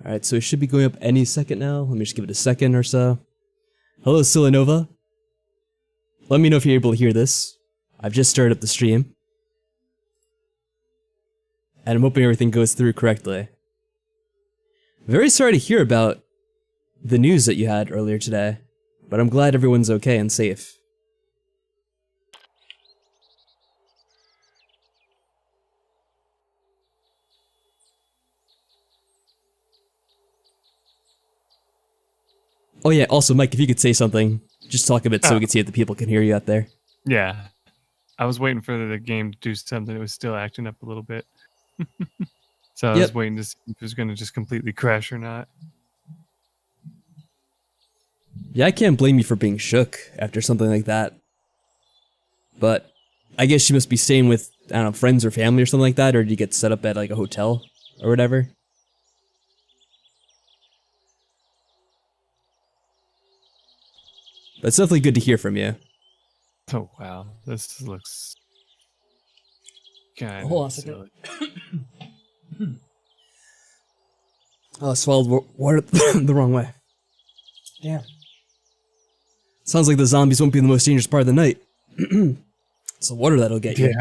Alright, so it should be going up any second now. Let me just give it a second or so. Hello, Silanova. Let me know if you're able to hear this. I've just started up the stream. And I'm hoping everything goes through correctly. Very sorry to hear about the news that you had earlier today, but I'm glad everyone's okay and safe. Oh yeah, also Mike, if you could say something, just talk a bit so we can see if the people can hear you out there. Yeah. I was waiting for the game to do something. It was still acting up a little bit. So I was waiting to see if it was going to just completely crash or not. Yeah, I can't blame you for being shook after something like that. But I guess you must be staying with, I don't know, friends or family or something like that, or did you get set up at like a hotel or whatever? But it's definitely good to hear from you. Oh wow, this looks kind Hold on a of second. silly. Oh, I swallowed water the wrong way. Damn. Sounds like the zombies won't be the most dangerous part of the night. It's the water that'll get you.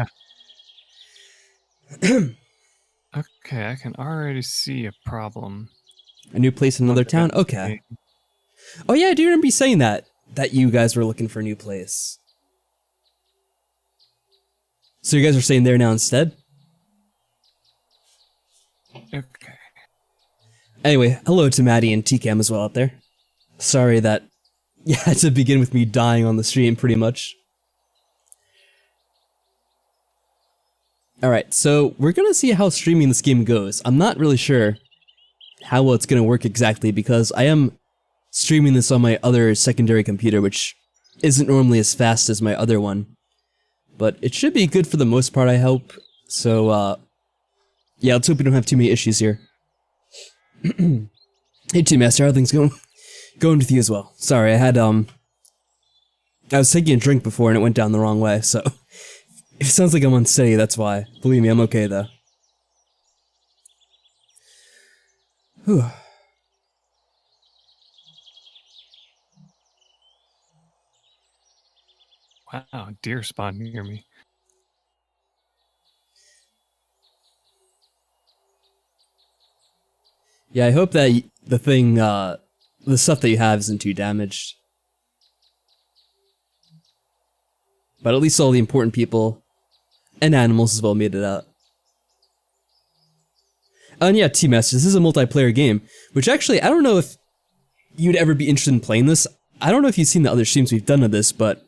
Yeah. Okay, I can already see a problem. A new place in another town? Okay. Oh yeah, I do remember you saying that you guys were looking for a new place. So you guys are staying there now instead? Okay. Anyway, hello to Maddie and TCam as well out there. Sorry that you had to begin with me dying on the stream, pretty much. Alright, so we're gonna see how streaming this game goes. I'm not really sure how well it's gonna work exactly, because I am streaming this on my other secondary computer, which isn't normally as fast as my other one. But it should be good for the most part, I hope. So, yeah, let's hope we don't have too many issues here. Hey, T-Master, how are things going with you as well? Sorry, I was taking a drink before and it went down the wrong way, so if it sounds like I'm unsteady, that's why. Believe me, I'm okay, though. Whew. Wow, deer spawned near me. Yeah, I hope that the thing, the stuff that you have isn't too damaged. But at least all the important people and animals as well made it out. And yeah, T-Master, this is a multiplayer game, which actually, I don't know if you'd ever be interested in playing this. I don't know if you've seen the other streams we've done of this, but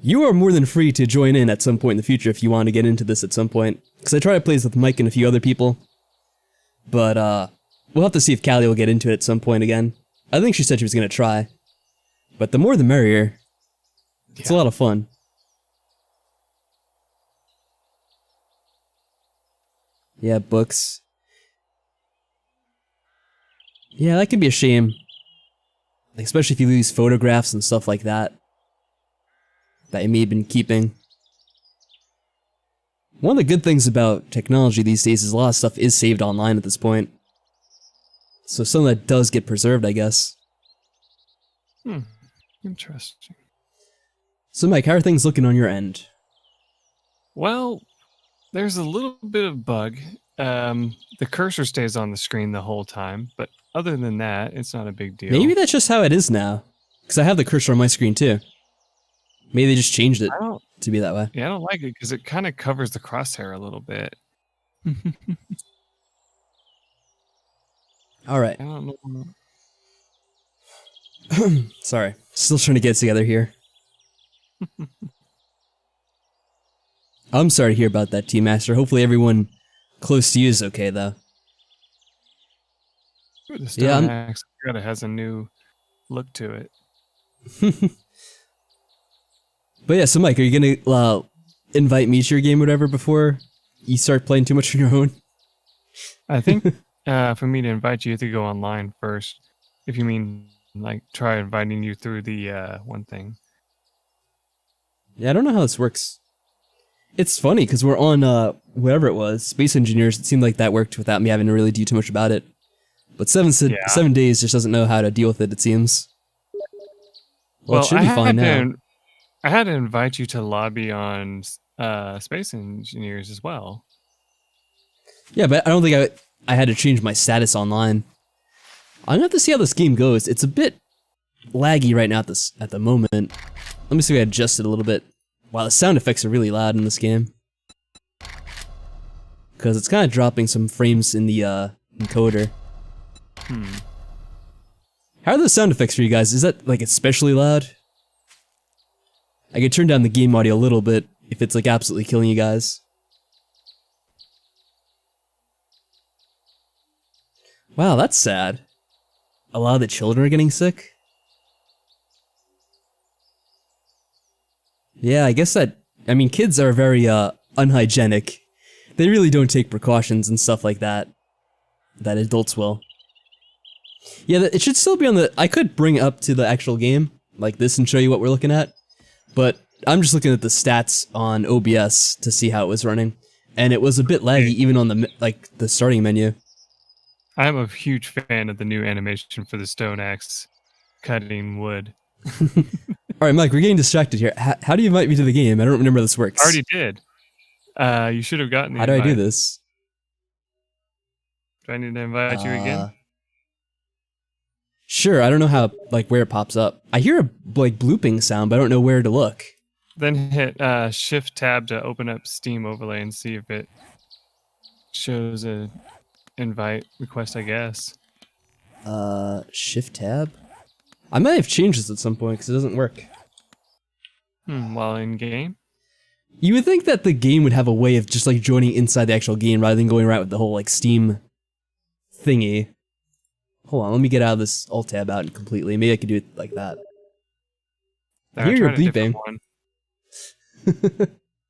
you are more than free to join in at some point in the future if you want to get into this at some point. Because I try to play this with Mike and a few other people. But, we'll have to see if Callie will get into it at some point again. I think she said she was going to try. But the more the merrier. It's a lot of fun. Yeah, books. Yeah, that can be a shame. Like, especially if you lose photographs and stuff like that. That you may have been keeping. One of the good things about technology these days is a lot of stuff is saved online at this point. So some of that does get preserved, I guess. Interesting. So Mike, how are things looking on your end? Well, there's a little bit of bug. The cursor stays on the screen the whole time, but other than that, it's not a big deal. Maybe that's just how it is now. Because I have the cursor on my screen too. Maybe they just changed it to be that way. Yeah, I don't like it because it kind of covers the crosshair a little bit. Alright. I don't know. Sorry. Still trying to get it together here. I'm sorry to hear about that, T-Master. Hopefully everyone close to you is okay, though. Ooh, the stone axe has a new look to it. But yeah, so Mike, are you gonna invite me to your game or whatever before you start playing too much on your own? I think for me to invite you, you have to go online first. If you mean, like, try inviting you through the one thing. Yeah, I don't know how this works. It's funny, because we're on, whatever it was, Space Engineers. It seemed like that worked without me having to really do too much about it. But 7 days just doesn't know how to deal with it, it seems. Well, it should be fine now. I had to invite you to lobby on Space Engineers as well. Yeah, but I don't think I had to change my status online. I'm gonna have to see how this game goes. It's a bit laggy right now at the moment. Let me see if I adjust it a little bit. Wow, the sound effects are really loud in this game. Because it's kind of dropping some frames in the encoder. How are the sound effects for you guys? Is that like especially loud? I could turn down the game audio a little bit if it's like absolutely killing you guys. Wow, that's sad. A lot of the children are getting sick? Yeah, I guess I mean, kids are very unhygienic. They really don't take precautions and stuff like that adults will. Yeah, it should still be on the... I could bring it up to the actual game, like this, and show you what we're looking at. But I'm just looking at the stats on OBS to see how it was running. And it was a bit laggy even on the starting menu. I'm a huge fan of the new animation for the stone axe cutting wood. Alright, Mike, we're getting distracted here. How do you invite me to the game? I don't remember how this works. I already did. You should have gotten the invite. How do I do this? Do I need to invite you again? Sure, I don't know how, where it pops up. I hear a, blooping sound, but I don't know where to look. Then hit Shift-Tab to open up Steam Overlay and see if it shows a invite request, I guess. Shift-Tab? I might have changed this at some point, because it doesn't work. While in-game? You would think that the game would have a way of just, joining inside the actual game, rather than going right with the whole, Steam thingy. Hold on, let me get out of this Alt-Tab out completely. Maybe I could do it like that. I hear you're bleeping.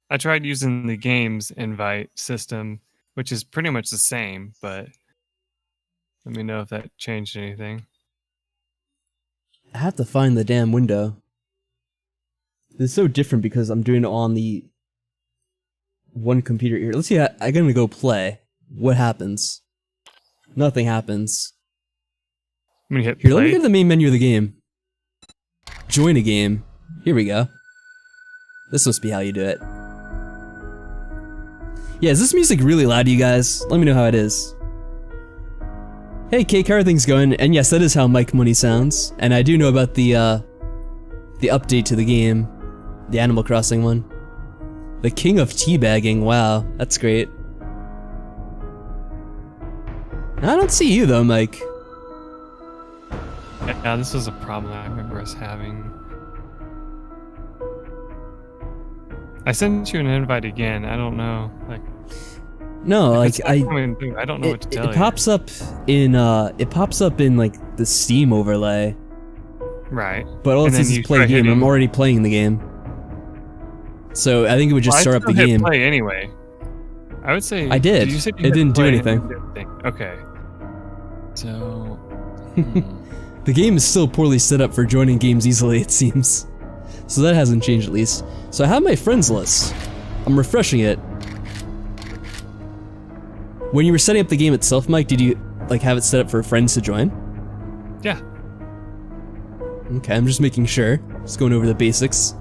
I tried using the game's invite system, which is pretty much the same, but let me know if that changed anything. I have to find the damn window. It's so different because I'm doing it on the one computer here. Let's see, I'm gonna go play. What happens? Nothing happens. I'm gonna hit here, play. let me go to the main menu of the game. Join a game. Here we go. This must be how you do it. Yeah, is this music really loud to you guys? Let me know how it is. Hey, Cake, how are things going? And yes, that is how Mike Money sounds. And I do know about the update to the game. The Animal Crossing one. The King of Teabagging, wow, that's great. I don't see you though, Mike. Yeah, this was a problem I remember us having. I sent you an invite again. I don't know, No, I don't know what to tell you. It pops up in the Steam overlay. Right. But all it says is play game. I'm already playing the game. So I think it would just start up the game. Play anyway. I would say I did. You said it didn't do anything. Okay. So the game is still poorly set up for joining games easily, it seems. So that hasn't changed at least. So I have my friends list. I'm refreshing it. When you were setting up the game itself, Mike, did you have it set up for friends to join? Yeah. Okay, I'm just making sure. Just going over the basics.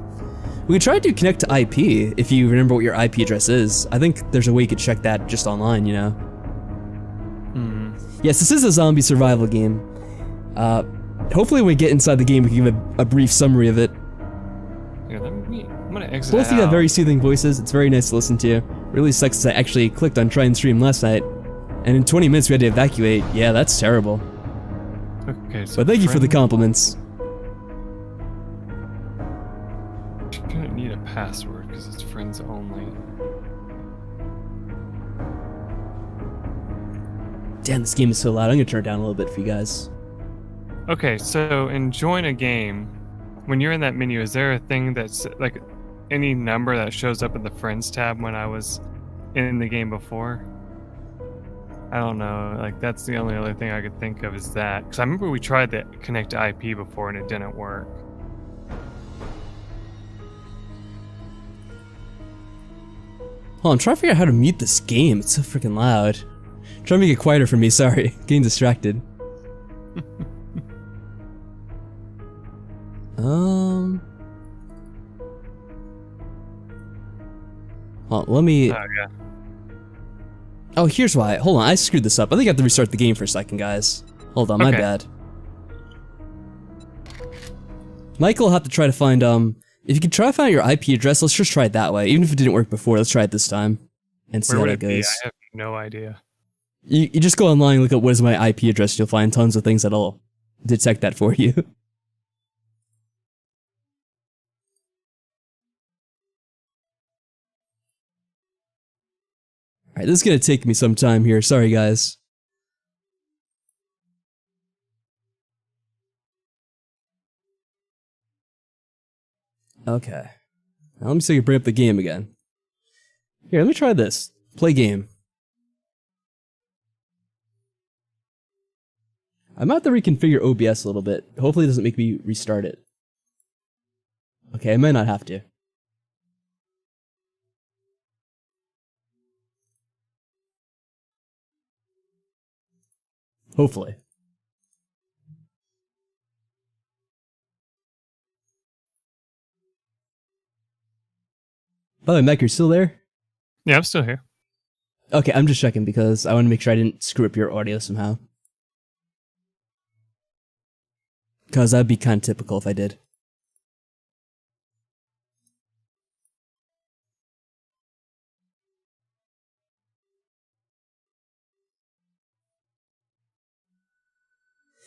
We could try to connect to IP if you remember what your IP address is. I think there's a way you could check that just online, you know? Yes, this is a zombie survival game. Hopefully when we get inside the game we can give a brief summary of it. Yeah, I'm gonna exit Both of you have very soothing voices. It's very nice to listen to. Really sucks that I actually clicked on try and stream last night, and in 20 minutes we had to evacuate. Yeah, that's terrible. Okay, so but thank you for the compliments. You're gonna need a password because it's friends only. Damn, this game is so loud. I'm gonna turn it down a little bit for you guys. Okay, so in join a game, when you're in that menu, is there a thing that's any number that shows up in the friends tab when I was in the game before? I don't know, that's the only other thing I could think of is that. Because I remember we tried to connect to IP before and it didn't work. Oh, I'm trying to figure out how to mute this game. It's so freaking loud. Try to make it quieter for me, sorry. Getting distracted. Well, let me. Oh, yeah. Oh, here's why. Hold on, I screwed this up. I think I have to restart the game for a second, guys. Hold on, my bad. Michael will have to try to find, if you can try to find your IP address, let's just try it that way. Even if it didn't work before, let's try it this time. And see how that goes. I have no idea. You just go online and look at what is my IP address, you'll find tons of things that'll detect that for you. Alright, this is gonna take me some time here, sorry guys. Okay. Now let me see if I can bring up the game again. Here, let me try this. Play game. I might have to reconfigure OBS a little bit. Hopefully it doesn't make me restart it. Okay, I might not have to. Hopefully. By the way, Mike, you're still there? Yeah, I'm still here. Okay, I'm just checking because I want to make sure I didn't screw up your audio somehow. Because that'd be kind of typical if I did.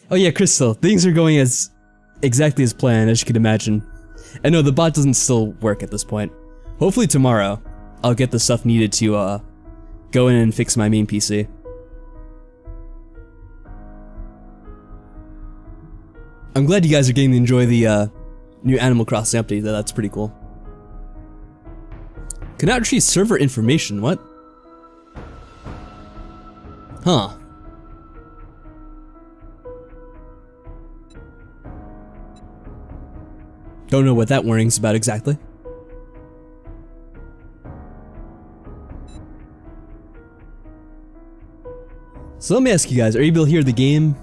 Oh yeah, Crystal, things are going exactly as planned, as you can imagine. And no, the bot doesn't still work at this point. Hopefully tomorrow, I'll get the stuff needed to go in and fix my main PC. I'm glad you guys are getting to enjoy the new Animal Crossing update though, that's pretty cool. Cannot retrieve server information, what? Huh. Don't know what that warning's about exactly. So let me ask you guys, are you able to hear the game?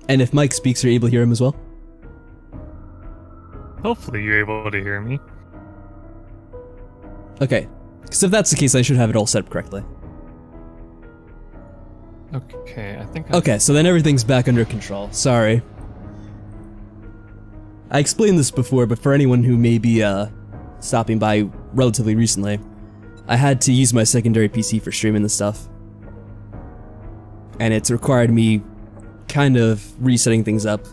And if Mike speaks, are you able to hear him as well? Hopefully you're able to hear me. Okay, because if that's the case, I should have it all set up correctly. Okay, I think Okay, so then everything's back under control. Sorry. I explained this before, but for anyone who may be stopping by relatively recently, I had to use my secondary PC for streaming this stuff. And it's required me kind of resetting things up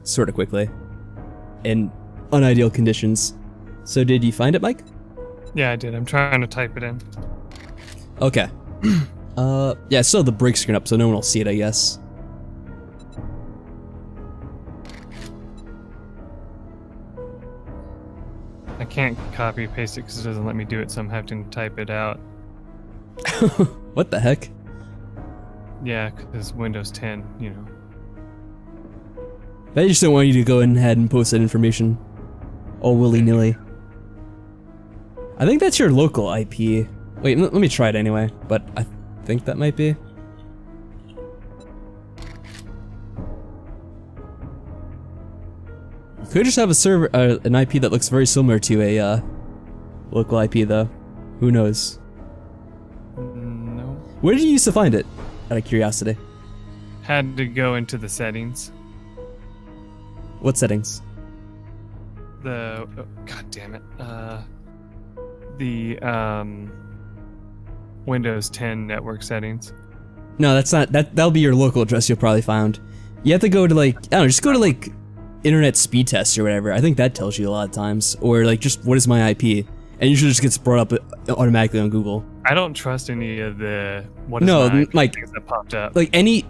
sort of quickly in unideal conditions. So did you find it, Mike? Yeah, I did. I'm trying to type it in. Okay. Yeah, I still have the break screen up so no one will see it, I guess. I can't copy paste it because it doesn't let me do it, so I'm having to type it out. What the heck? Yeah, because Windows 10, you know. I just don't want you to go ahead and post that information all willy-nilly. I think that's your local IP. Wait, let me try it anyway, but I think that might be. You could just have a server, an IP that looks very similar to a local IP though. Who knows? No. Where did you used to find it? Out of curiosity. Had to go into the settings. What settings? Oh, God damn it. The Windows 10 network settings. No, that's not, that'll be your local address you'll probably find. You have to go to like, I don't know, just go to like internet speed test or whatever. I think that tells you a lot of times. Or like just what is my IP? And usually just gets brought up automatically on Google. I don't trust any of the things that popped up. Like any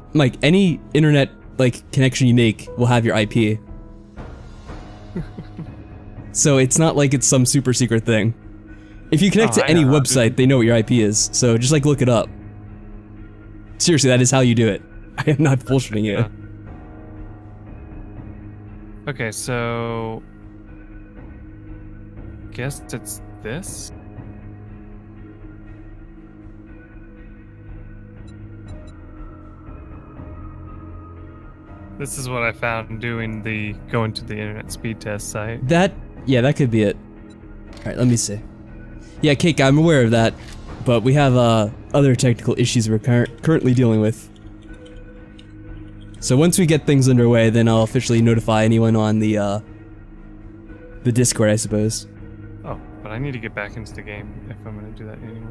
internet like connection you make will have your IP. So it's not like it's some super secret thing. If you connect to any website, they know what your IP is. So just like look it up. Seriously, that is how you do it. I am not bullshitting you. Okay, so guess it's this. This is what I found doing going to the internet speed test site. Yeah, that could be it. Alright, let me see. Yeah, Cake, I'm aware of that, but we have other technical issues we're currently dealing with. So once we get things underway, then I'll officially notify anyone on the Discord, I suppose. Oh, but I need to get back into the game if I'm going to do that anyway.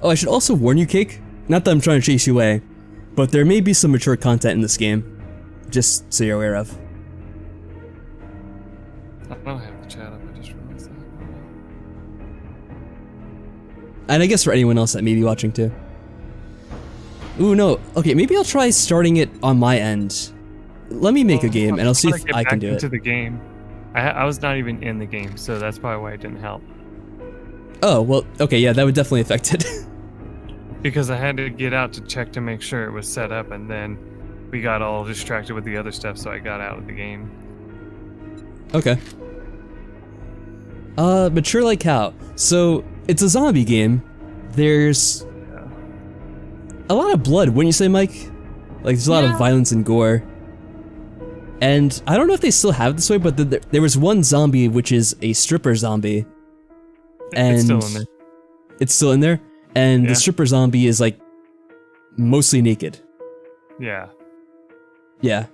Oh, I should also warn you, Cake. Not that I'm trying to chase you away, but there may be some mature content in this game. Just so you're aware of. I don't have the chat up, I just realized that. And I guess for anyone else that may be watching too. Ooh, no. Okay, maybe I'll try starting it on my end. Let me make a game, and I'll see if I can do it. Into the game. I was not even in the game, so that's probably why it didn't help. Oh, well, okay, yeah, that would definitely affect it. Because I had to get out to check to make sure it was set up, and then we got all distracted with the other stuff, so I got out of the game. Okay. Mature like how? So, it's a zombie game. There's a lot of blood, wouldn't you say, Mike? Like, there's a lot of violence and gore. And I don't know if they still have it this way, but there was one zombie which is a stripper zombie. And it's still in there. It's still in there? And the stripper zombie is, like, mostly naked. Yeah. Yeah.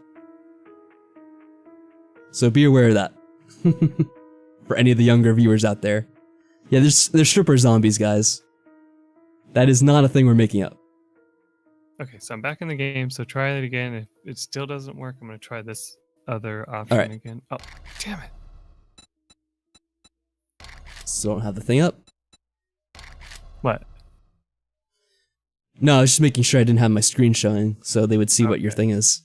So be aware of that. For any of the younger viewers out there. Yeah, there's stripper zombies, guys. That is not a thing we're making up. Okay, so I'm back in the game, so try it again. If it still doesn't work, I'm going to try this other option again. Oh, damn it. Still don't have the thing up. What? No, I was just making sure I didn't have my screen showing, so they would see what your thing is.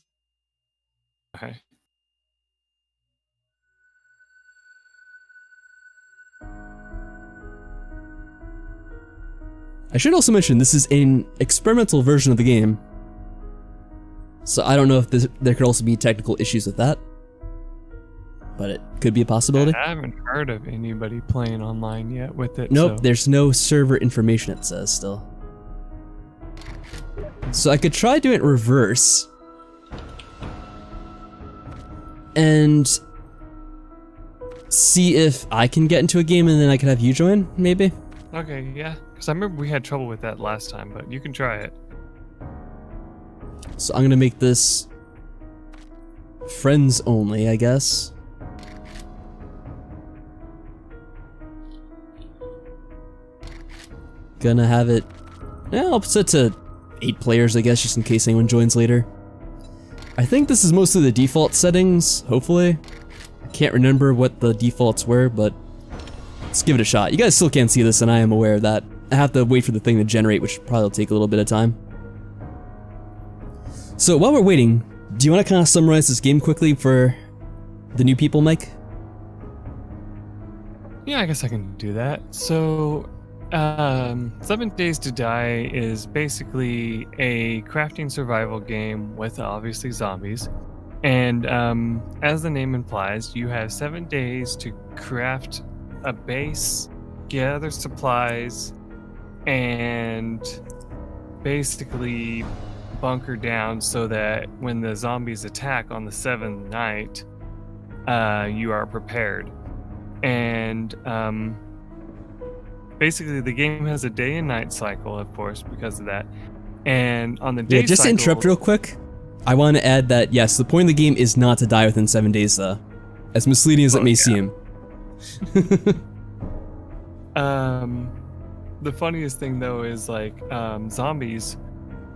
Okay. I should also mention this is an experimental version of the game, so I don't know if there could also be technical issues with that, but it could be a possibility. I haven't heard of anybody playing online yet with it. Nope, so. There's no server information, it says still. So I could try doing it reverse, and see if I can get into a game and then I can have you join, maybe? Okay, yeah. Because I remember we had trouble with that last time, but you can try it. So I'm gonna make this friends only, I guess. Gonna have it, yeah, I'll set to 8 players, I guess, just in case anyone joins later. I think this is mostly the default settings, hopefully. I can't remember what the defaults were, but let's give it a shot. You guys still can't see this, and I am aware of that. I have to wait for the thing to generate, which probably will take a little bit of time. So while we're waiting, do you want to kind of summarize this game quickly for the new people, Mike? Yeah, I guess I can do that. So, 7 Days to Die is basically a crafting survival game with obviously zombies. And as the name implies, you have 7 days to craft a base, gather supplies, and basically bunker down so that when the zombies attack on the 7th night, you are prepared. And basically the game has a day and night cycle, of course, because of that. And on the day just to interrupt real quick, I want to add that, yes, the point of the game is not to die within 7 days, though. As misleading as it may seem. The funniest thing though is like zombies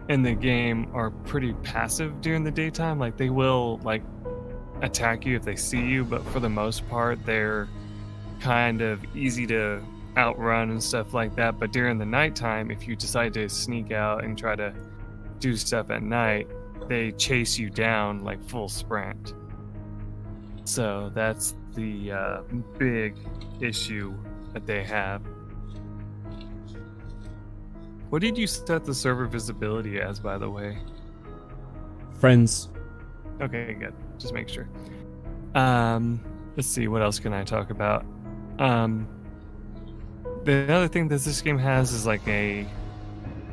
in the game are pretty passive during the daytime. Like they will like attack you if they see you, but for the most part they're kind of easy to outrun and stuff like that. But during the nighttime, if you decide to sneak out and try to do stuff at night, they chase you down like full sprint. So that's the big issue that they have. What did you set the server visibility as, by the way? Friends. Okay, good. Just make sure. Let's see, what else can I talk about? The other thing that this game has is like a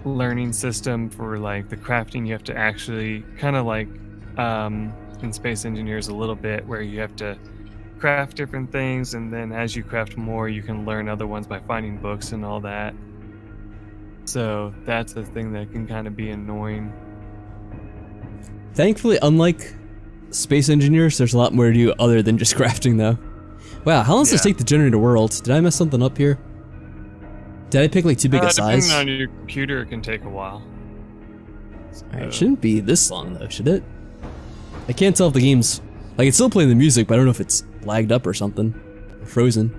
learning system for like the crafting. You have to actually kind of like in Space Engineers a little bit, where you have to craft different things, and then as you craft more, you can learn other ones by finding books and all that. So that's the thing that can kind of be annoying. Thankfully, unlike Space Engineers, there's a lot more to do other than just crafting, though. Wow, how long does this take to generate a world? Did I mess something up here? Did I pick like too big a size? Depending on your computer, it can take a while. Alright, it shouldn't be this long though, should it? I can't tell if the game's... Like, it's still playing the music, but I don't know if it's lagged up or something. Or frozen.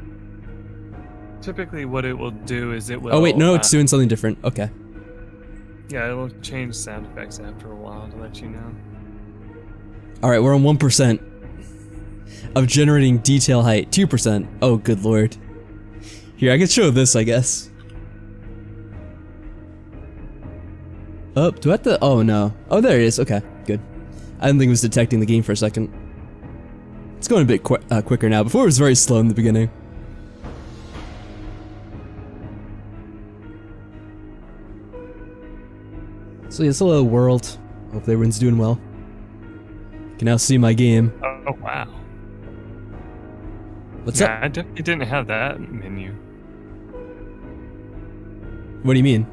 Typically what it will do is it will... Oh wait, no, it's doing something different. Okay. Yeah, it will change sound effects after a while to let you know. Alright, we're on 1% of generating detail height. 2%. Oh, good lord. Here, I could show this, I guess. Oh, do I have to... Oh, no. Oh, there it is. Okay, good. I didn't think it was detecting the game for a second. It's going a bit quicker now. Before it was very slow in the beginning. So yeah, it's a little world. Hope everyone's doing well. You can now see my game. Oh, wow. What's up? I definitely didn't have that menu. What do you mean?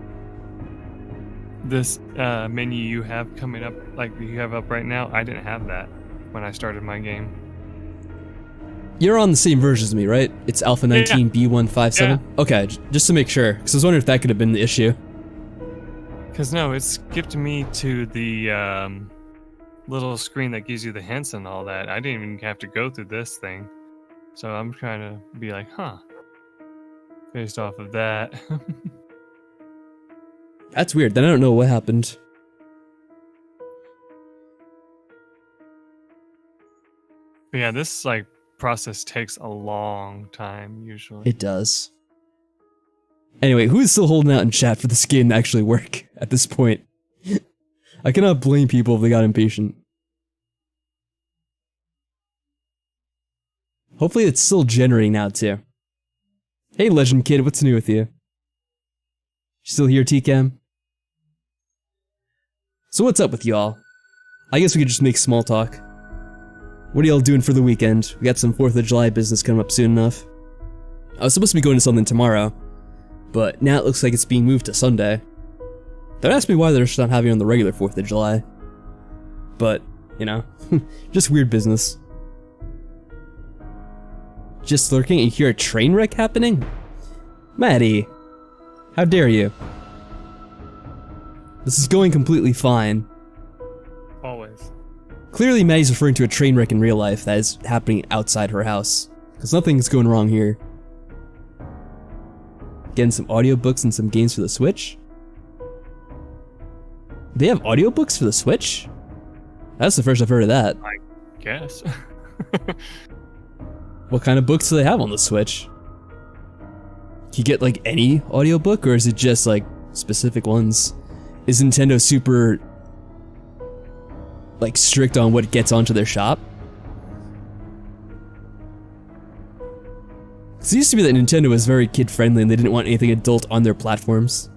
This menu you have coming up, like you have up right now, I didn't have that when I started my game. You're on the same version as me, right? It's Alpha 19 B157? Yeah. Okay, just to make sure, because I was wondering if that could have been the issue. Because no, it skipped me to the little screen that gives you the hints and all that. I didn't even have to go through this thing. So I'm trying to be like, huh. Based off of that. That's weird, then I don't know what happened. But yeah, this like process takes a long time usually. It does. Anyway, who is still holding out in chat for this game to actually work at this point? I cannot blame people if they got impatient. Hopefully it's still generating now too. Hey Legend Kid, what's new with you? Still here, T-Cam? So what's up with y'all? I guess we could just make small talk. What are y'all doing for the weekend? We got some 4th of July business coming up soon enough. I was supposed to be going to something tomorrow, but now it looks like it's being moved to Sunday. Don't ask me why they're just not having it on the regular 4th of July. But, you know, just weird business. Just lurking and you hear a train wreck happening? Maddie, how dare you? This is going completely fine. Always. Clearly Maddie's referring to a train wreck in real life that is happening outside her house. Because nothing's going wrong here. Getting some audiobooks and some games for the Switch? They have audiobooks for the Switch? That's the first I've heard of that. I guess. What kind of books do they have on the Switch? Can you get like any audiobook, or is it just like specific ones? Is Nintendo super like strict on what gets onto their shop? It used to be that Nintendo was very kid friendly and they didn't want anything adult on their platforms.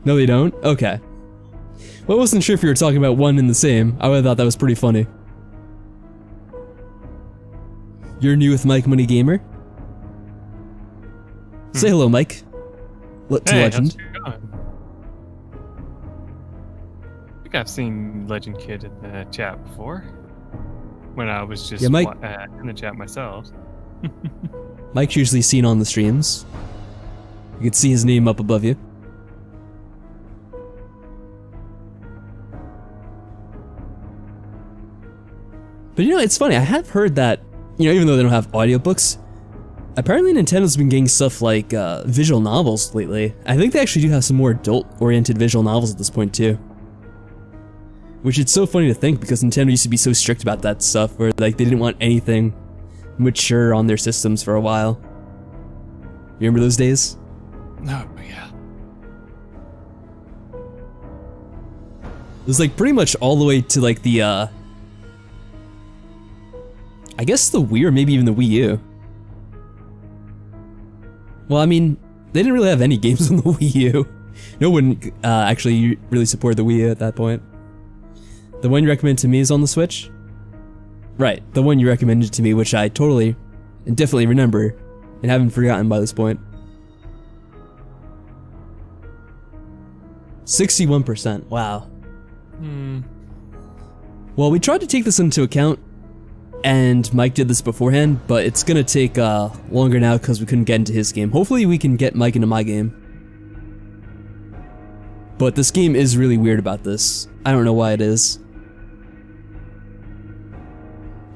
No, they don't? Okay. Well, I wasn't sure if you were talking about one and the same. I would've thought that was pretty funny. You're new with MikeMoneyGMR? Say hello, Mike. To Legend. How's it going? I think I've seen Legend Kid in the chat before. When I was just Yeah, Mike, in the chat myself. Mike's usually seen on the streams. You can see his name up above you. But you know, it's funny, I have heard that, you know, even though they don't have audiobooks, apparently Nintendo's been getting stuff like visual novels lately. I think they actually do have some more adult-oriented visual novels at this point too. Which is so funny to think because Nintendo used to be so strict about that stuff where like they didn't want anything mature on their systems for a while. You remember those days? Oh, yeah. It was like pretty much all the way to like the I guess the Wii or maybe even the Wii U. Well, I mean, they didn't really have any games on the Wii U. No one actually really supported the Wii U at that point. The one you recommended to me is on the Switch? Right, the one you recommended to me, which I totally and definitely remember and haven't forgotten by this point. 61%, wow. Well, we tried to take this into account, and Mike did this beforehand, but it's gonna take longer now because we couldn't get into his game. Hopefully we can get Mike into my game. But this game is really weird about this. I don't know why it is.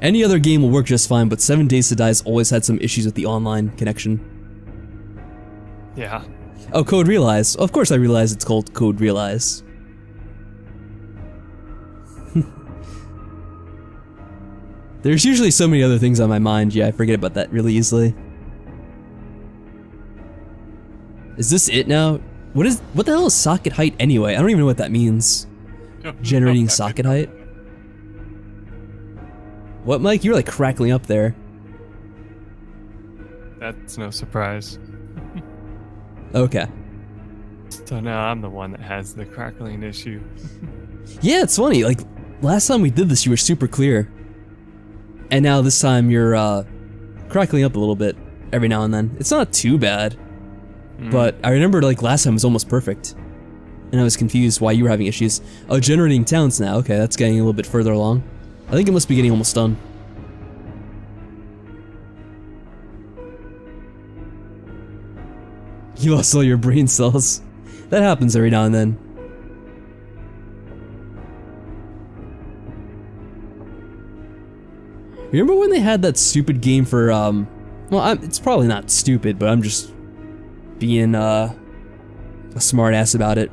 Any other game will work just fine, but 7 Days to Die's always had some issues with the online connection. Yeah. Oh, Code Realize. Of course I realize it's called Code Realize. There's usually so many other things on my mind, yeah, I forget about that really easily. Is this it now? What the hell is socket height anyway? I don't even know what that means. Generating socket height? What, Mike? You're like crackling up there. That's no surprise. Okay. So now I'm the one that has the crackling issue. Yeah, it's funny. Like, last time we did this, you were super clear. And now this time you're crackling up a little bit every now and then. It's not too bad. But I remember like last time was almost perfect. And I was confused why you were having issues. Oh, generating towns now. Okay, that's getting a little bit further along. I think it must be getting almost done. You lost all your brain cells. That happens every now and then. Remember when they had that stupid game for, well, it's probably not stupid, but I'm just being, a smart ass about it.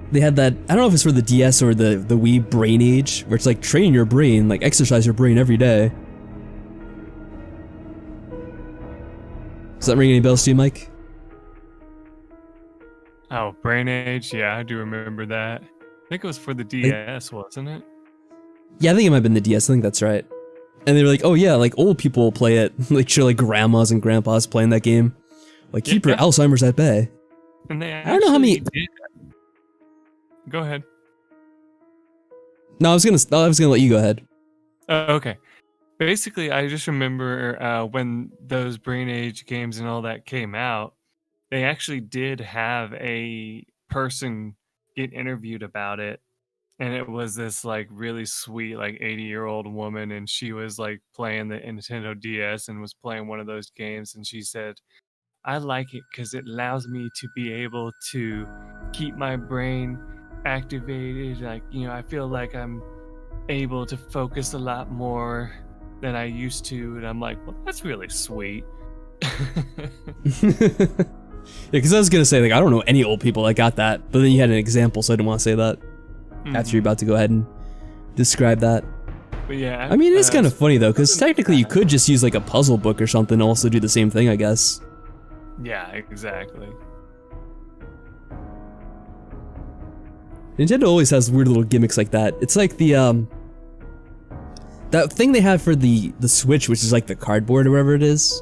They had that, I don't know if it's for the DS or the Wii Brain Age, where it's like train your brain, like exercise your brain every day. Does that ring any bells to you, Mike? Oh, Brain Age? Yeah, I do remember that. I think it was for the DS, wasn't it? Yeah, I think it might have been the DS, I think that's right. And they were like, oh yeah, like old people play it. Like sure, like grandmas and grandpas playing that game. Like keep your Alzheimer's at bay. And they I don't know how many... Go ahead. No, I was gonna let you go ahead. Okay. Basically, I just remember when those Brain Age games and all that came out, they actually did have a person get interviewed about it. And it was this like really sweet like 80-year-old woman, and she was like playing the Nintendo DS and was playing one of those games, and she said, I like it because it allows me to be able to keep my brain activated. Like, you know, I feel like I'm able to focus a lot more than I used to. And I'm like, well, that's really sweet. Yeah, because I was gonna say, like, I don't know any old people that got that, but then you had an example, so I didn't want to say that. After you're about to go ahead and describe that. But yeah, I mean, it is kind of funny though, because technically you could just use like a puzzle book or something and also do the same thing, I guess. Yeah, exactly. Nintendo always has weird little gimmicks like that. It's like the that thing they have for the Switch, which is like the cardboard or whatever it is.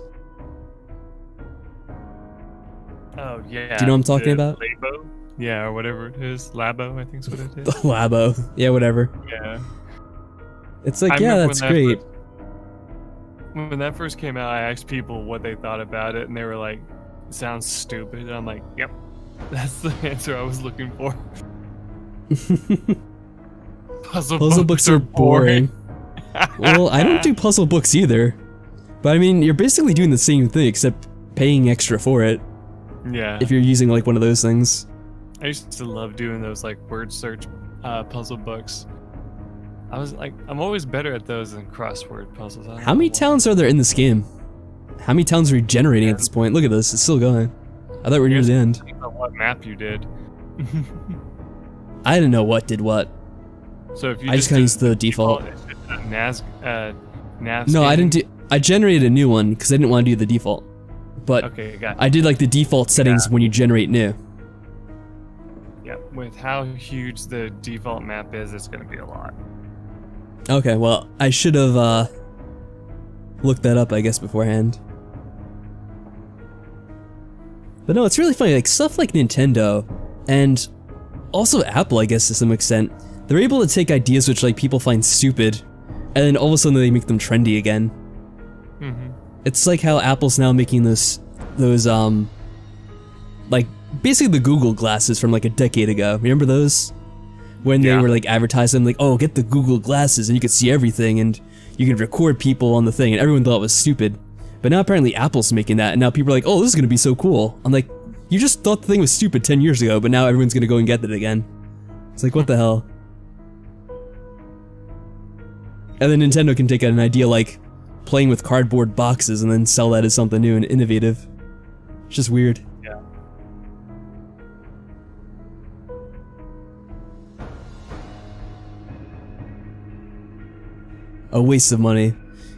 Oh yeah. Do you know what I'm talking about? Labo? Yeah, or whatever it is. Labo, I think is what it is. Labo. Yeah, whatever. Yeah. It's like, yeah, that's great. When that first came out, I asked people what they thought about it, and they were like, it sounds stupid. And I'm like, yep, that's the answer I was looking for. Puzzle books are boring. Well, I don't do puzzle books either. But I mean, you're basically doing the same thing, except paying extra for it. Yeah. If you're using like one of those things. I used to love doing those like word search puzzle books. I'm always better at those than crossword puzzles. How many towns are there in this game? How many towns are you generating at this point? Look at this, it's still going. I thought we were near the end. What map you did? I didn't know what did what. So if you I just kind of used the default. No, I didn't do. I generated a new one because I didn't want to do the default. But okay, got it. I did like the default settings when you generate new. Yeah, with how huge the default map is, it's going to be a lot. Okay, well, I should have looked that up, I guess, beforehand. But no, it's really funny, like stuff like Nintendo and also Apple, I guess to some extent, they're able to take ideas which like people find stupid and then all of a sudden they make them trendy again. It's like how Apple's now making those like basically the Google glasses from like a decade ago. Remember those? When they were like advertising like, oh, get the Google glasses and you could see everything and you could record people on the thing, and everyone thought it was stupid. But now apparently Apple's making that and now people are like, oh, this is gonna be so cool. I'm like, you just thought the thing was stupid 10 years ago, but now everyone's gonna go and get it again. It's like, what the hell? And then Nintendo can take an idea like playing with cardboard boxes and then sell that as something new and innovative. It's just weird. Yeah. A waste of money.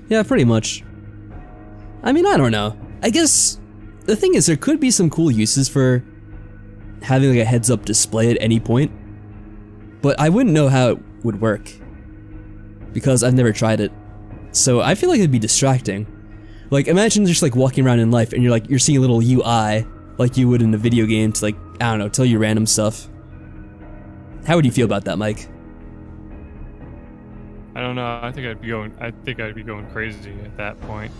Yeah, pretty much. I mean, I don't know. I guess the thing is there could be some cool uses for having like a heads-up display at any point, but I wouldn't know how it would work because I've never tried it. So I feel like it'd be distracting. Like imagine just like walking around in life and you're seeing a little UI like you would in a video game to like, I don't know, tell you random stuff. How would you feel about that, Mike? I don't know. I think I'd be going crazy at that point.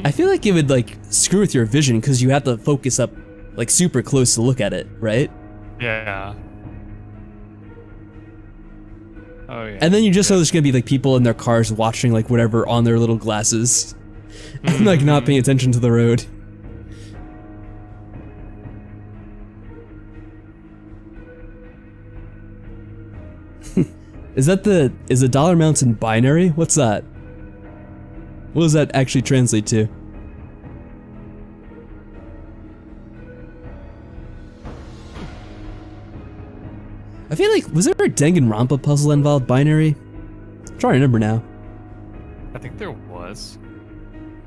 I feel like it would like screw with your vision because you have to focus up like super close to look at it, right? Yeah. Oh yeah. And then you just know there's gonna be like people in their cars watching like whatever on their little glasses and like not paying attention to the road. Is the dollar amounts in binary? What's that? What does that actually translate to? I feel like, was there a Danganronpa puzzle involved binary? I'm trying to remember now. I think there was.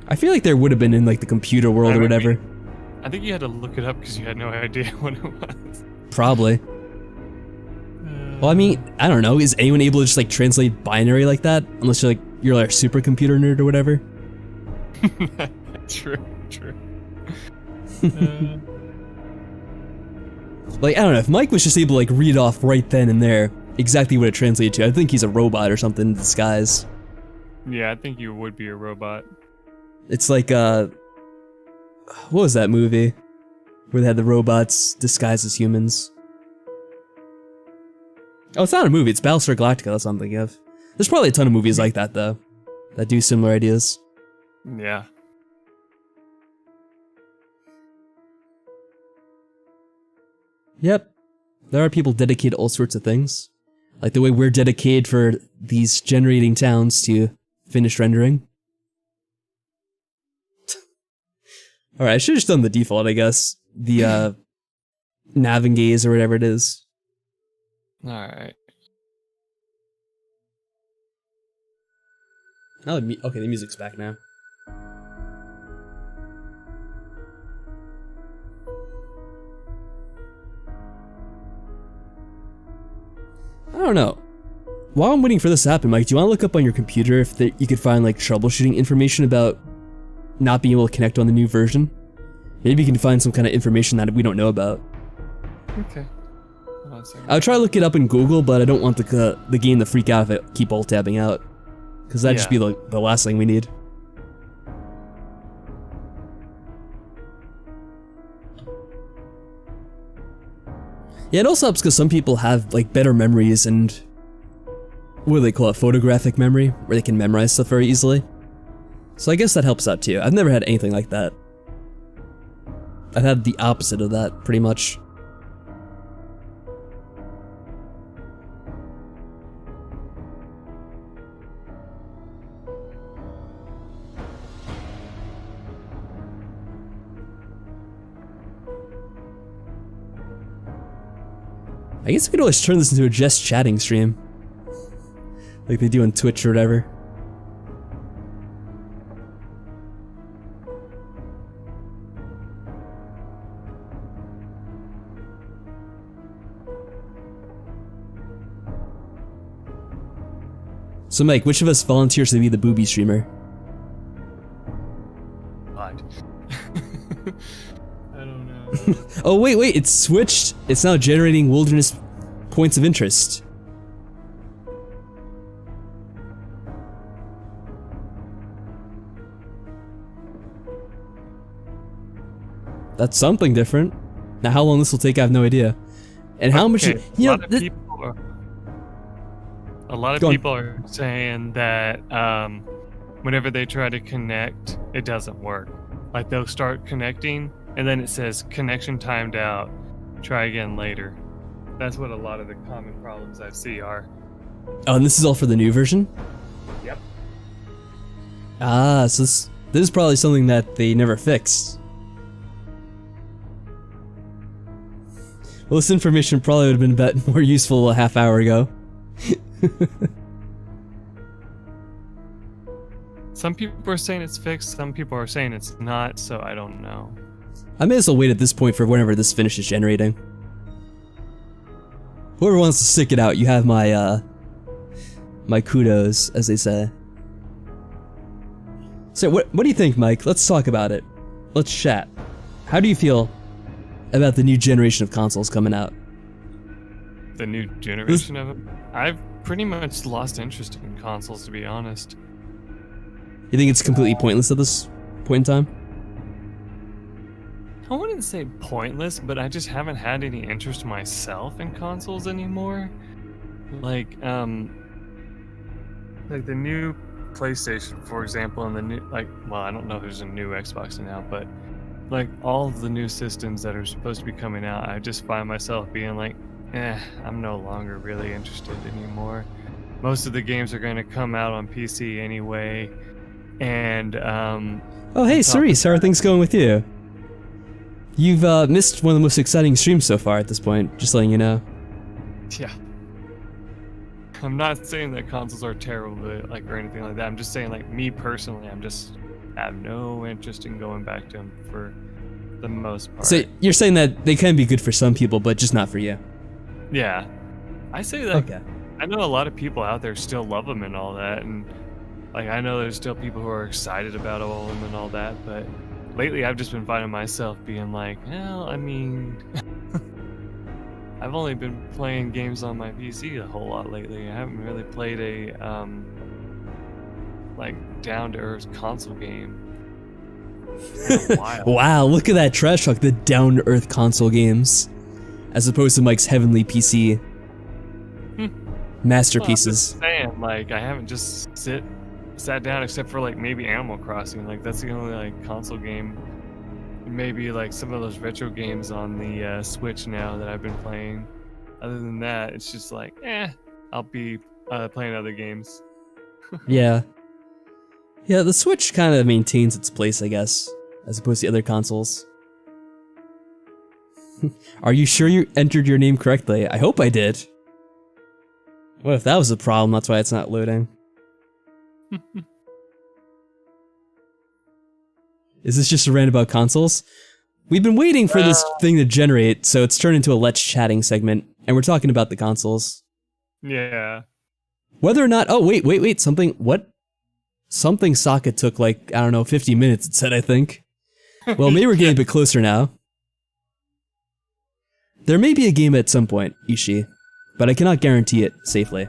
I feel like there would have been in like the computer world or whatever. I think you had to look it up because you had no idea what it was. Probably. Well, I mean, I don't know. Is anyone able to just like translate binary like that? Unless you're like a supercomputer nerd or whatever. True. Like, I don't know, if Mike was just able to like read off right then and there exactly what it translated to, I think he's a robot or something in disguise. Yeah, I think you would be a robot. It's like, what was that movie? Where they had the robots disguised as humans. Oh, it's not a movie, it's Battlestar Galactica, that's what I'm thinking of. There's probably a ton of movies like that, though, that do similar ideas. Yeah. Yep. There are people dedicated to all sorts of things. Like the way we're dedicated for these generating towns to finish rendering. Alright, I should've just done the default, I guess. The, Navigaze or whatever it is. Alright. Okay, the music's back now. I don't know. While I'm waiting for this to happen, Mike, do you want to look up on your computer if you could find like troubleshooting information about not being able to connect on the new version? Maybe you can find some kind of information that we don't know about. Okay. Hold on a second. I would try to look it up in Google, but I don't want the game to freak out if it keep alt-tabbing out. Because that'd just be the last thing we need. Yeah, it also helps because some people have like better memories and what do they call it, photographic memory, where they can memorize stuff very easily. So I guess that helps out too. I've never had anything like that. I've had the opposite of that, pretty much. I guess we could always turn this into a just chatting stream. Like they do on Twitch or whatever. So Mike, which of us volunteers to be the booby streamer? God. I don't know. Oh, wait, it's switched. It's now generating wilderness points of interest. That's something different. Now, how long this will take, I have no idea. And how much, a lot of people are saying that whenever they try to connect, it doesn't work. Like they'll start connecting, and then it says connection timed out. Try again later. That's what a lot of the common problems I see are. Oh, and this is all for the new version? Yep. Ah, so this is probably something that they never fixed. Well, this information probably would have been a bit more useful a half hour ago. Some people are saying it's fixed, some people are saying it's not, so I don't know. I may as well wait at this point for whenever this finishes generating. Whoever wants to stick it out, you have my, my kudos, as they say. So, what do you think, Mike? Let's talk about it. Let's chat. How do you feel about the new generation of consoles coming out? The new generation of them? I've pretty much lost interest in consoles, to be honest. You think it's completely pointless at this point in time? I wouldn't say pointless, but I just haven't had any interest myself in consoles anymore. Like the new PlayStation, for example, and the new, well, I don't know if there's a new Xbox now, but like all of the new systems that are supposed to be coming out, I just find myself being like, I'm no longer really interested anymore. Most of the games are going to come out on PC anyway, and oh, hey, Cerise, how are things going with you? You've missed one of the most exciting streams so far at this point, just letting you know. Yeah. I'm not saying that consoles are terrible, like, or anything like that. I'm just saying, like, me personally, I have no interest in going back to them for the most part. So you're saying that they can be good for some people, but just not for you? Yeah. I say that. Okay. I know a lot of people out there still love them and all that, and like I know there's still people who are excited about all of them and all that, but lately I've just been finding myself being like, well, I mean, I've only been playing games on my PC a whole lot lately. I haven't really played a like down-to-earth console game in a while. Wow, look at that trash talk, the down-to-earth console games, as opposed to Mike's heavenly PC masterpieces. Well, I'm just saying, like, I haven't just sat down except for like maybe Animal Crossing. Like that's the only like console game. Maybe like some of those retro games on the Switch now that I've been playing. Other than that, it's just like, I'll be playing other games. Yeah, the Switch kind of maintains its place, I guess, as opposed to other consoles. Are you sure you entered your name correctly? I hope I did. What if that was the problem? That's why it's not loading. Is this just a rant about consoles? We've been waiting for this thing to generate, so it's turned into a Let's Chatting segment, and we're talking about the consoles. Yeah. Whether or not... Oh, wait, something... What? Something Sokka took, like, I don't know, 50 minutes, it said, I think. Well, maybe we're getting a bit closer now. There may be a game at some point, Ishii, but I cannot guarantee it safely.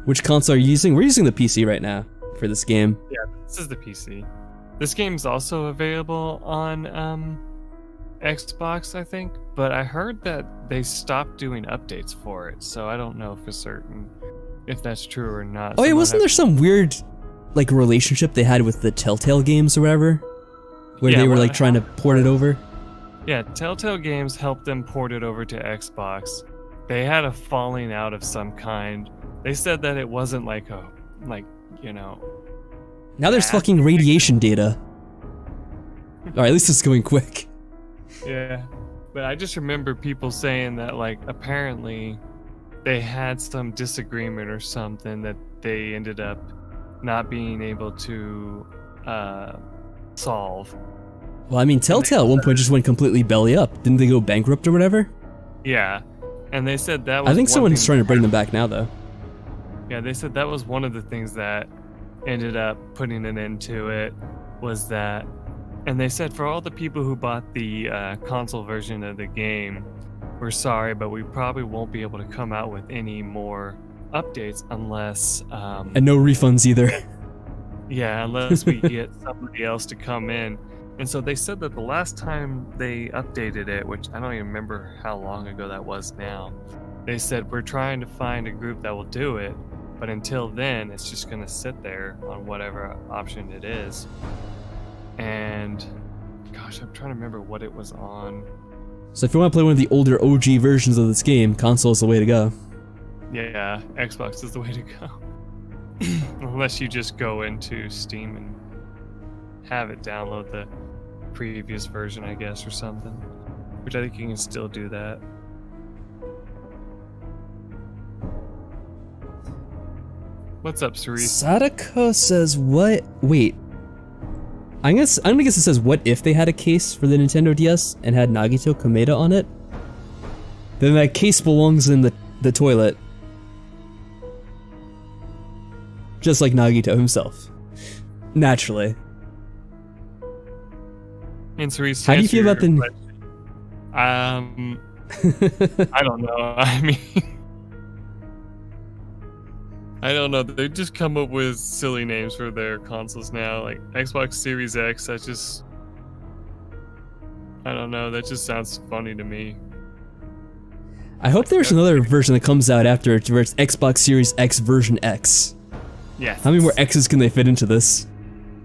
Which console are you using? We're using the PC right now for this game. Yeah, this is the PC. This game's also available on Xbox, I think, but I heard that they stopped doing updates for it, so I don't know for certain if that's true or not. Oh yeah, wasn't there some weird, like, relationship they had with the Telltale games or whatever? Where they were, like, trying to port it over? Yeah, Telltale Games helped them port it over to Xbox. They had a falling out of some kind. They said that it wasn't like a, you know... Now there's fucking radiation data. Alright, at least it's going quick. Yeah, but I just remember people saying that, like, apparently they had some disagreement or something that they ended up not being able to solve. Well, I mean, Telltale at one point just went completely belly up. Didn't they go bankrupt or whatever? Yeah, and they said that was... I think someone's trying to bring them back now, though. Yeah, they said that was one of the things that ended up putting an end to it, was that And they said for all the people who bought the console version of the game, we're sorry, but we probably won't be able to come out with any more updates unless... and no refunds either. Yeah, unless we get somebody else to come in. And so they said that the last time they updated it, which I don't even remember how long ago that was now, they said we're trying to find a group that will do it, but until then, it's just going to sit there on whatever option it is. And gosh, I'm trying to remember what it was on. So if you want to play one of the older OG versions of this game, console is the way to go. Yeah, Xbox is the way to go. Unless you just go into Steam and have it download the previous version, I guess, or something. Which I think you can still do that. What's up, Cerise? Sadako says what? Wait. I'm gonna guess it says what if they had a case for the Nintendo DS and had Nagito Komeda on it? Then that case belongs in the toilet. Just like Nagito himself. Naturally. And Cerise, how do you feel about the... I don't know. I mean... I don't know. They just come up with silly names for their consoles now. Like Xbox Series X, that just... I don't know. That just sounds funny to me. I hope there's another version that comes out after it, where it's Xbox Series X version X. Yeah. How many more X's can they fit into this?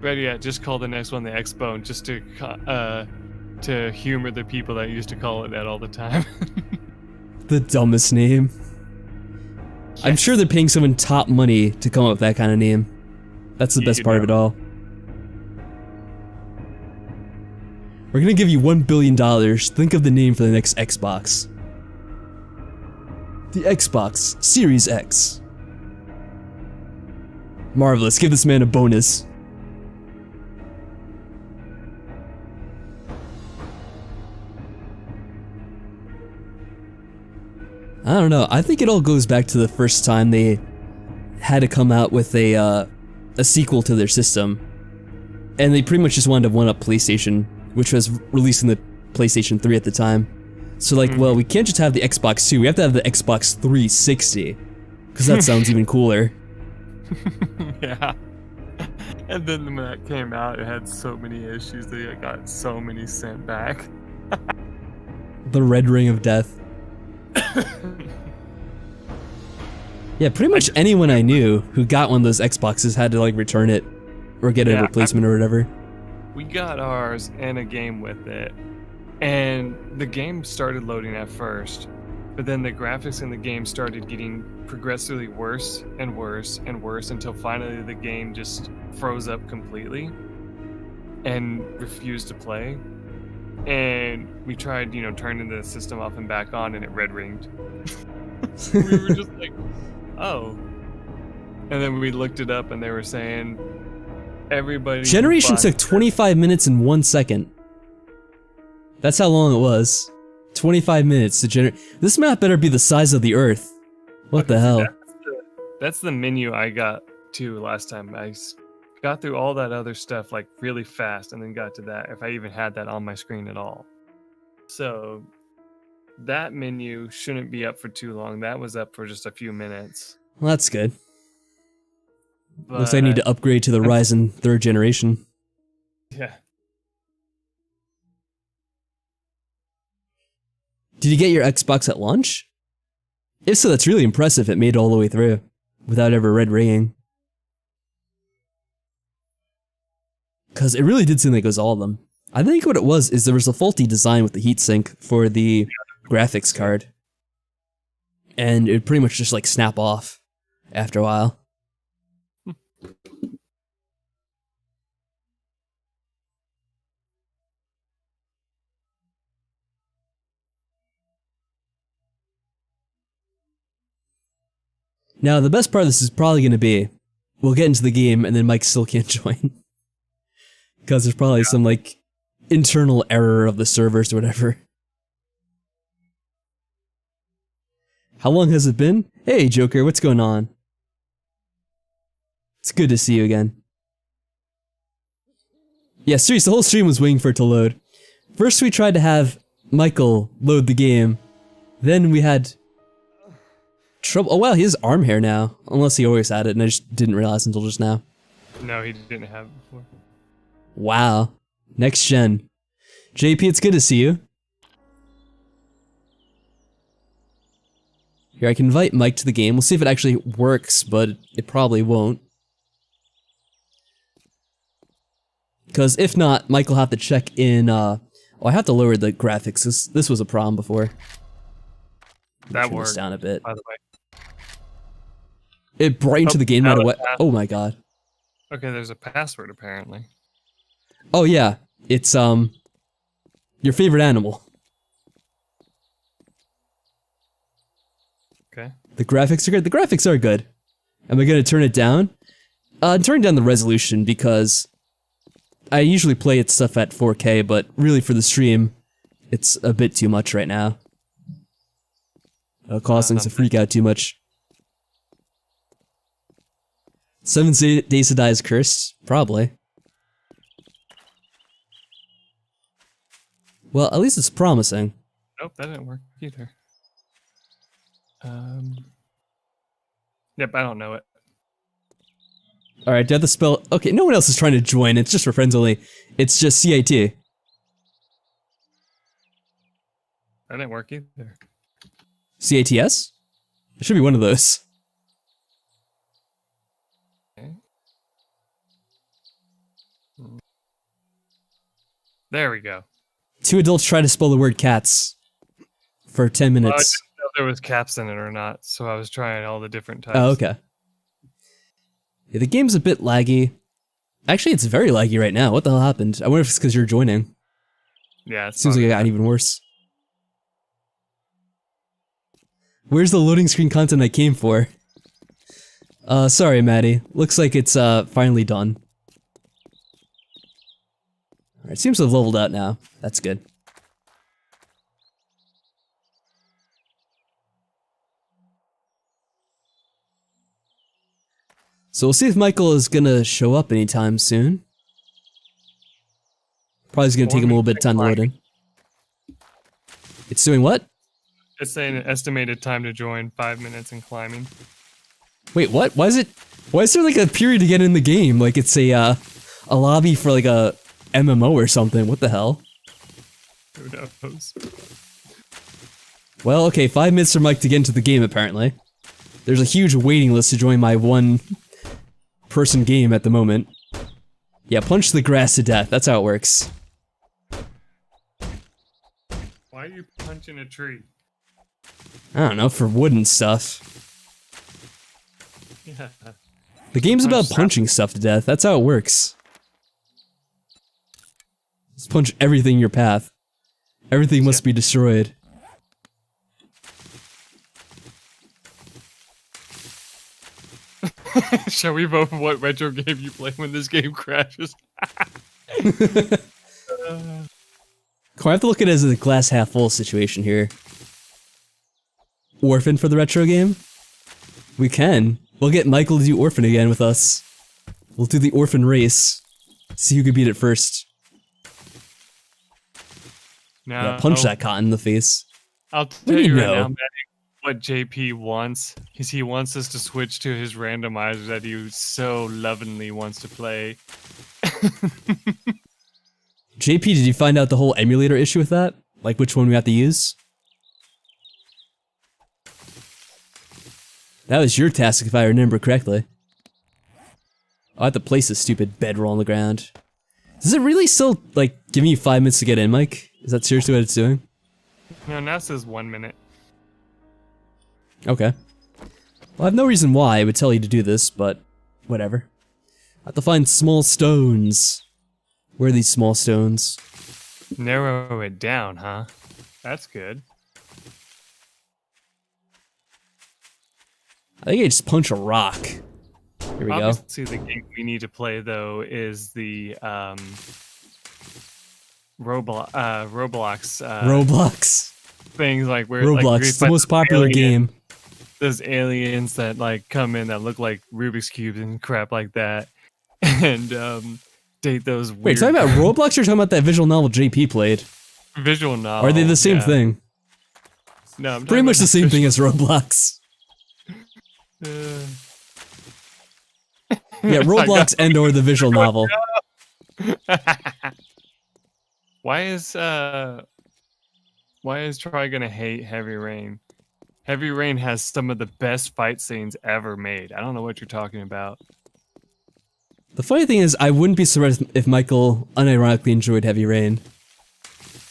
Right, yeah, just call the next one the X-Bone, just to humor the people that used to call it that all the time. The dumbest name. Yes. I'm sure they're paying someone top money to come up with that kind of name. That's the best part of it all. We're gonna give you $1 billion. Think of the name for the next Xbox. The Xbox Series X. Marvelous, give this man a bonus. I don't know, I think it all goes back to the first time they had to come out with a sequel to their system. And they pretty much just wanted to one-up PlayStation, which was releasing the PlayStation 3 at the time. So like, well, we can't just have the Xbox 2, we have to have the Xbox 360. Because that sounds even cooler. Yeah. And then when that came out, it had so many issues that it got so many sent back. The red ring of death. Yeah, pretty much anyone I knew who got one of those Xboxes had to like return it or get a replacement or whatever. We got ours and a game with it, and the game started loading at first, but then the graphics in the game started getting progressively worse and worse and worse until finally the game just froze up completely and refused to play. And we tried, turning the system off and back on, and it red ringed. We were just like, oh. And then we looked it up, and they were saying everybody. Generation took 25 minutes and 1 second. That's how long it was. 25 minutes to generate. This map better be the size of the Earth. What the hell? That's the menu I got to last time. I got through all that other stuff like really fast and then got to that, if I even had that on my screen at all. So that menu shouldn't be up for too long. That was up for just a few minutes. Well, that's good. But looks like I need to upgrade to the Ryzen 3rd generation. Yeah. Did you get your Xbox at launch? If so, that's really impressive. It made it all the way through without ever red ringing. Because it really did seem like it was all of them. I think what it was is there was a faulty design with the heatsink for the graphics card. And it would pretty much just like snap off after a while. Now, the best part of this is probably going to be, we'll get into the game and then Mike still can't join. Because there's probably some, like, internal error of the servers or whatever. How long has it been? Hey, Joker, what's going on? It's good to see you again. Yeah, seriously, the whole stream was waiting for it to load. First we tried to have Michael load the game. Then we had trouble. Oh wow, he has arm hair now. Unless he always had it and I just didn't realize until just now. No, he didn't have it before. Wow. Next gen. JP, it's good to see you. Here, I can invite Mike to the game. We'll see if it actually works, but it probably won't. Because if not, Mike will have to check in, oh, I have to lower the graphics. This was a problem before. That Turn this worked, down a bit. by the way. It brightened to the game no matter what. passed. Oh my god. Okay, there's a password apparently. Oh yeah, it's your favorite animal. Okay. The graphics are good. The graphics are good. Am I gonna turn it down? I'm turning down the resolution because I usually play it stuff at 4K, but really for the stream, it's a bit too much right now. Causing things to freak out too much. 7 Days to Die is cursed? Probably. Well, at least it's promising. Nope, that didn't work either. Yep, I don't know it. Alright, do I have to spell? Okay, no one else is trying to join, it's just for friends only. It's just CAT. That didn't work either. CATS? It should be one of those. Okay. There we go. 2 adults try to spell the word cats for 10 minutes. Well, I didn't know if there was caps in it or not, so I was trying all the different types. Oh, okay. Yeah, the game's a bit laggy. Actually, it's very laggy right now. What the hell happened? I wonder if it's because you're joining. Yeah, it Seems like it got even worse. Where's the loading screen content I came for? Sorry, Maddie. Looks like it's, finally done. Alright, seems to have leveled out now. That's good. So we'll see if Michael is gonna show up anytime soon. Probably is gonna take him a little bit of time to load in. It's doing what? It's saying an estimated time to join 5 minutes in climbing. Wait, what? Why is there like a period to get in the game? Like it's a lobby for like a MMO or something. What the hell? Who knows? Well, okay, 5 minutes for Mike to get into the game apparently. There's a huge waiting list to join my 1-person game at the moment. Yeah, punch the grass to death. That's how it works. Why are you punching a tree? I don't know, for wood and stuff. Yeah. The game's about punching stuff to death. That's how it works. Just punch everything in your path. Everything must be destroyed. Shall we vote for what retro game you play when this game crashes? Cool, I have to look at it as a glass half full situation here. Orphan for the retro game? We can. We'll get Michael to do Orphan again with us. We'll do the Orphan race. See who can beat it first. No. Yeah, punch that cotton in the face. I'll tell you right know? now, Maddie, what JP wants is he wants us to switch to his randomizer that he so lovingly wants to play. JP, did you find out the whole emulator issue with that? Like which one we have to use? That was your task if I remember correctly. I have to place this stupid bedroll on the ground. Does it really still, like, give me 5 minutes to get in, Mike? Is that seriously what it's doing? No, now it says 1 minute. Okay. Well, I have no reason why I would tell you to do this, but whatever. I have to find small stones. Where are these small stones? Narrow it down, huh? That's good. I think I just punch a rock. Here we go. Obviously, the game we need to play though is the Roblox. Roblox. Things like where Roblox, like, it's the most popular game. There's aliens that like come in that look like Rubik's cubes and crap like that, and update those weird... Wait, talking about Roblox or talking about that visual novel JP played? Visual novel. Or are they the same thing? No, I'm pretty much the same thing as Roblox. Yeah, Roblox and or the visual novel. Why is Troy gonna hate Heavy Rain? Heavy Rain has some of the best fight scenes ever made. I don't know what you're talking about. The funny thing is, I wouldn't be surprised if Michael unironically enjoyed Heavy Rain.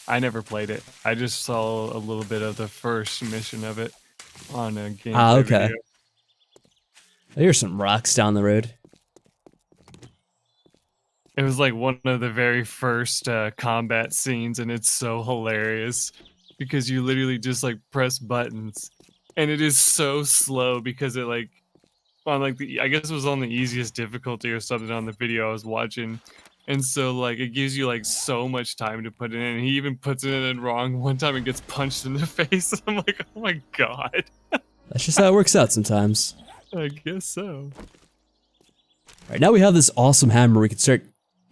I never played it. I just saw a little bit of the first mission of it on a game. Ah, okay. Video. Here's some rocks down the road. It was like one of the very first combat scenes, and it's so hilarious because you literally just like press buttons, and it is so slow because it like on like the I guess it was on the easiest difficulty or something on the video I was watching, and so like it gives you like so much time to put it in. And he even puts it in wrong one time and gets punched in the face. I'm like, oh my god. That's just how it works out sometimes. I guess so. All right, now we have this awesome hammer. We can start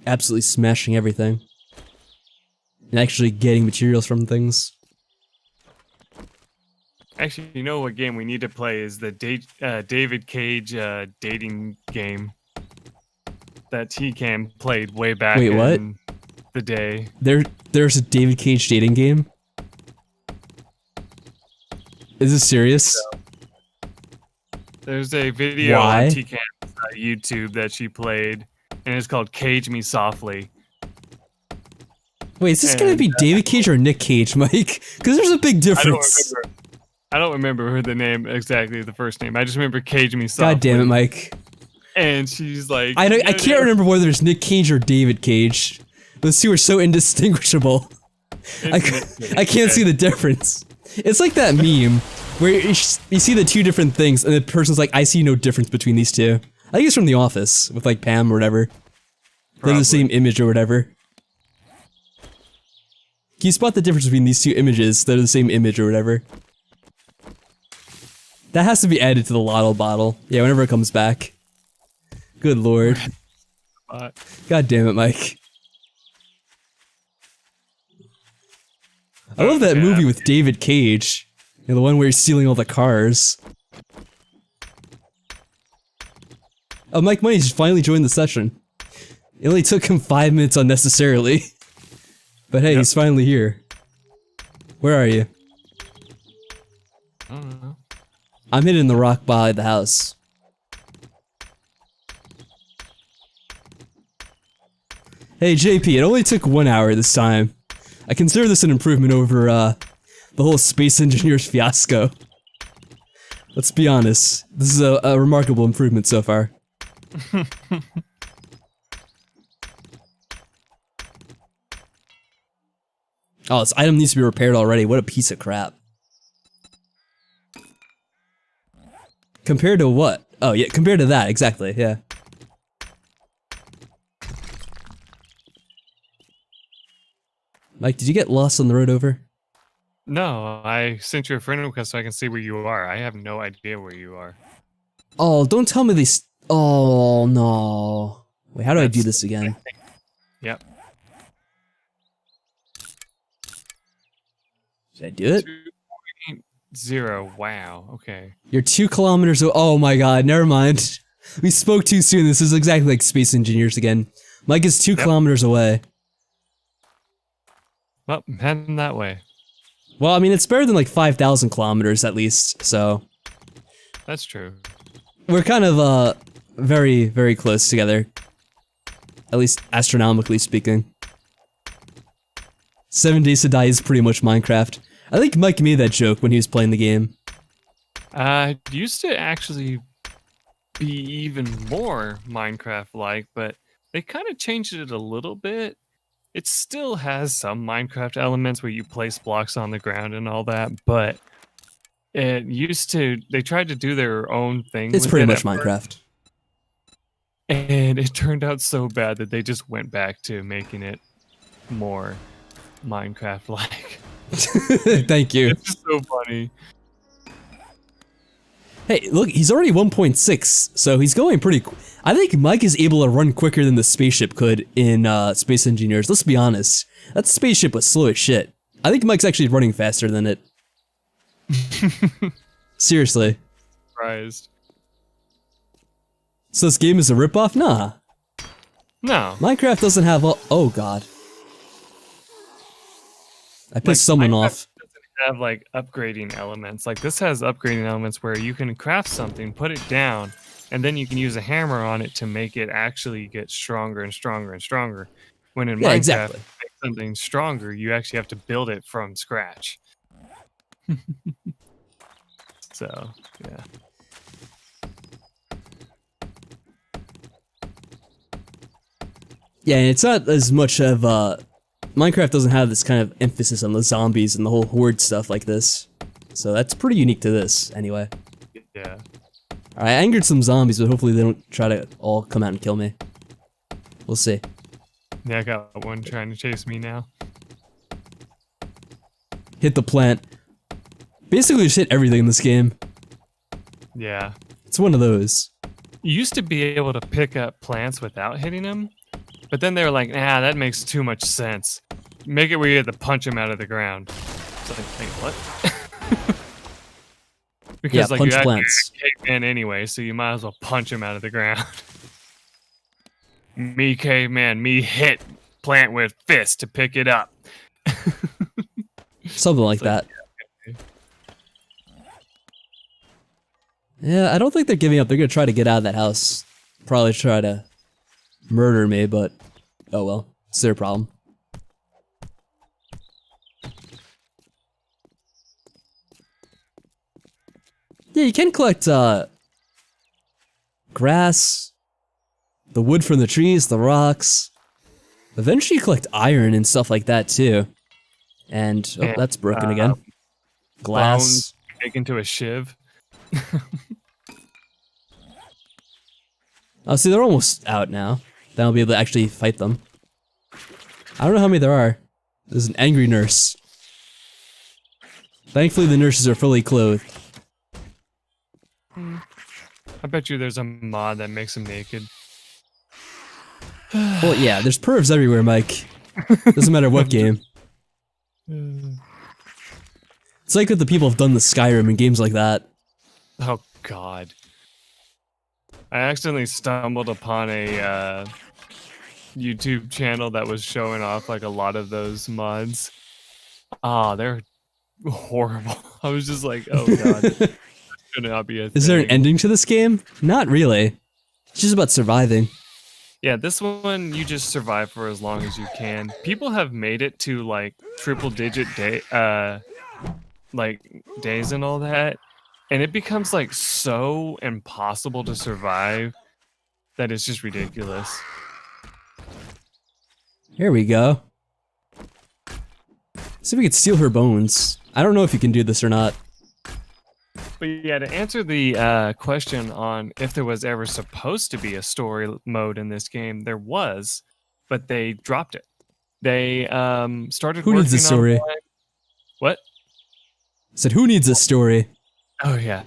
absolutely smashing everything and actually getting materials from things. Actually, you know what game we need to play is the David Cage dating game that TCAM played way back in the day. There's a David Cage dating game? Is this serious? There's a video on TCAM's YouTube that she played, and it's called Cage Me Softly. Wait, is this gonna be David Cage or Nick Cage, Mike? Because there's a big difference. I don't remember the name exactly, the first name. I just remember Cage Me Softly. God damn it, Mike. And she's like... I can't remember whether it's Nick Cage or David Cage. Those two are so indistinguishable. I can't see the difference. It's like that meme where you see the two different things and the person's like, I see no difference between these two. I think it's from The Office with like Pam or whatever. They're the same image or whatever. Can you spot the difference between these two images that are the same image or whatever? That has to be added to the Lotto bottle. Yeah, whenever it comes back. Good lord. God damn it, Mike. I love that movie with David Cage. You know, the one where he's stealing all the cars. Oh, Mike Money's finally joined the session. It only took him 5 minutes unnecessarily. But hey, he's finally here. Where are you? I don't know. I'm hidden in the rock by the house. Hey JP, it only took 1 hour this time. I consider this an improvement over the whole Space Engineers fiasco. Let's be honest, this is a remarkable improvement so far. Oh, this item needs to be repaired already. What a piece of crap. Compared to what? Oh yeah, compared to that, exactly, yeah. Mike, did you get lost on the road over? No, I sent you a friend request so I can see where you are. I have no idea where you are. Oh, don't tell me these. Oh no. Wait, how do I do this again? Yep. Did I do it? 2.0. Wow. Okay. You're 2 kilometers. Oh my god. Never mind. We spoke too soon. This is exactly like Space Engineers again. Mike is 2 kilometers away. Well, I'm heading that way. Well, I mean, it's better than like 5,000 kilometers at least. So. That's true. We're kind of very, very close together. At least astronomically speaking. 7 Days to Die is pretty much Minecraft. I think Mike made that joke when he was playing the game. It used to actually be even more Minecraft-like, but they kind of changed it a little bit. It still has some Minecraft elements where you place blocks on the ground and all that, but it used to, they tried to do their own thing. It's pretty much Minecraft. And it turned out so bad that they just went back to making it more Minecraft-like. Thank you. It's just so funny. Hey, look, he's already 1.6, so he's going pretty I think Mike is able to run quicker than the spaceship could in Space Engineers. Let's be honest. That spaceship was slow as shit. I think Mike's actually running faster than it. Seriously. Surprised. So this game is a ripoff? Nah. No. Minecraft doesn't have all- oh god. I pissed someone off. Have like upgrading elements. Like this has upgrading elements where you can craft something, put it down, and then you can use a hammer on it to make it actually get stronger and stronger and stronger. When in Minecraft, exactly. to make something stronger, you actually have to build it from scratch. So, yeah. Yeah, it's not as much of Minecraft doesn't have this kind of emphasis on the zombies and the whole horde stuff like this. So that's pretty unique to this, anyway. Yeah. I angered some zombies, but hopefully they don't try to all come out and kill me. We'll see. Yeah, I got one trying to chase me now. Hit the plant. Basically just hit everything in this game. Yeah. It's one of those. You used to be able to pick up plants without hitting them, but then they were like, nah, that makes too much sense. Make it where you have to punch them out of the ground. It's like, wait, what? Because yeah, like punch you plants. caveman anyway, so you might as well punch them out of the ground. Me caveman, me hit plant with fist to pick it up. Something like that. Yeah, I don't think they're giving up. They're gonna try to get out of that house. Probably try to murder me, but oh well. It's their problem. Yeah, you can collect grass, the wood from the trees, the rocks. Eventually you collect iron and stuff like that too. And oh, that's broken again. Glass. Bones make into a shiv. Oh, see, they're almost out now. Then I'll be able to actually fight them. I don't know how many there are. There's an angry nurse. Thankfully, the nurses are fully clothed. I bet you there's a mod that makes them naked. Well, yeah, there's pervs everywhere, Mike. Doesn't matter what game. It's like what the people have done with Skyrim and games like that. Oh god. I accidentally stumbled upon a YouTube channel that was showing off like a lot of those mods. Ah, they're horrible. I was just like, oh god. This should not be a thing. Is there an ending to this game? Not really. It's just about surviving. Yeah, this one you just survive for as long as you can. People have made it to like triple digit days and all that. And it becomes like so impossible to survive that it's just ridiculous. Here we go. See if we can steal her bones. I don't know if you can do this or not. But yeah, to answer the question on if there was ever supposed to be a story mode in this game, there was, but they dropped it. They started Who needs a story? What? I said, who needs a story? Oh yeah.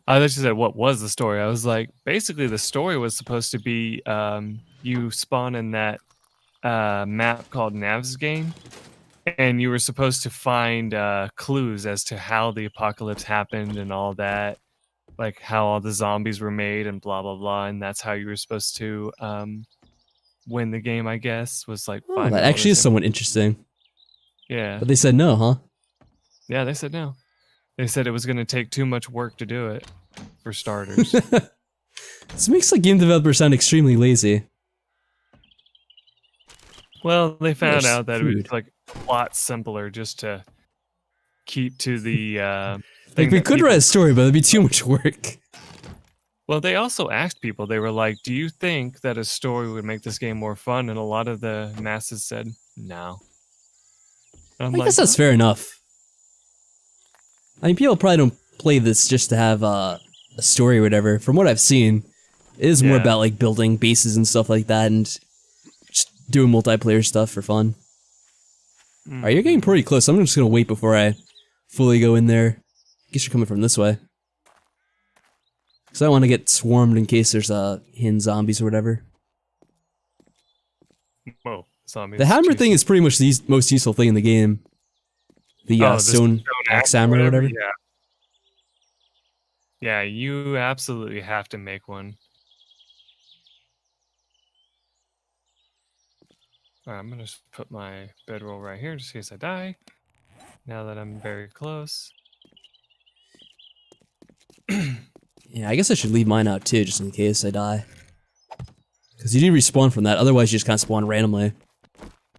I thought you said what was the story. I was like, basically the story was supposed to be you spawn in that map called Nav's Game, and you were supposed to find clues as to how the apocalypse happened and all that, like how all the zombies were made and blah blah blah, and that's how you were supposed to win the game. I guess was like. Oh, that actually is somewhat interesting. Yeah. But they said no, huh? Yeah, they said no. They said it was going to take too much work to do it, for starters. This makes the game developers sound extremely lazy. Well, they found There's out that food. it was like a lot simpler just to keep to the Like, we could write a story, but it'd be too much work. Well, they also asked people, they were like, do you think that a story would make this game more fun? And a lot of the masses said, no. And I'm I like, guess that's fair enough. I mean, people probably don't play this just to have a story or whatever. From what I've seen, it is more Yeah. about like building bases and stuff like that and just doing multiplayer stuff for fun. Alright, you're getting pretty close. I'm just gonna wait before I fully go in there. I guess you're coming from this way. Because I don't want to get swarmed in case there's hidden zombies or whatever. Whoa, zombies. The hammer thing is pretty much the most useful thing in the game. The stone axe hammer or whatever. Yeah. Yeah, you absolutely have to make one. Alright, I'm gonna just put my bedroll right here just in case I die. Now that I'm very close. Yeah, I guess I should leave mine out too, just in case I die. Because you need to respawn from that, otherwise you just kind of spawn randomly.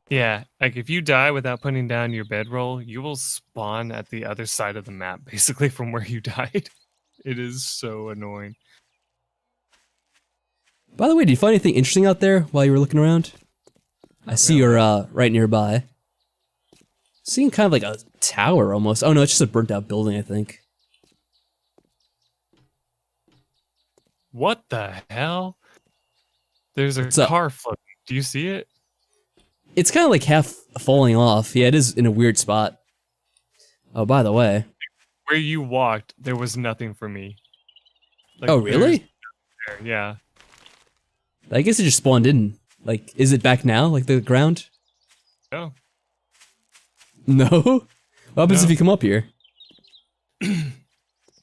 Yeah, like if you die without putting down your bedroll, you will spawn at the other side of the map, basically from where you died. It is so annoying. By the way, did you find anything interesting out there while you were looking around? I see you're right nearby. Seeing kind of like a tower almost. Oh no, it's just a burnt out building, I think. What the hell? There's a What's up? car floating. Do you see it? It's kind of like half falling off. Yeah, it is in a weird spot. Oh, by the way. Where you walked, there was nothing for me. Like, Oh, really? Yeah. I guess it just spawned in. Like, is it back now? Like the ground? No. No? What happens No. if you come up here?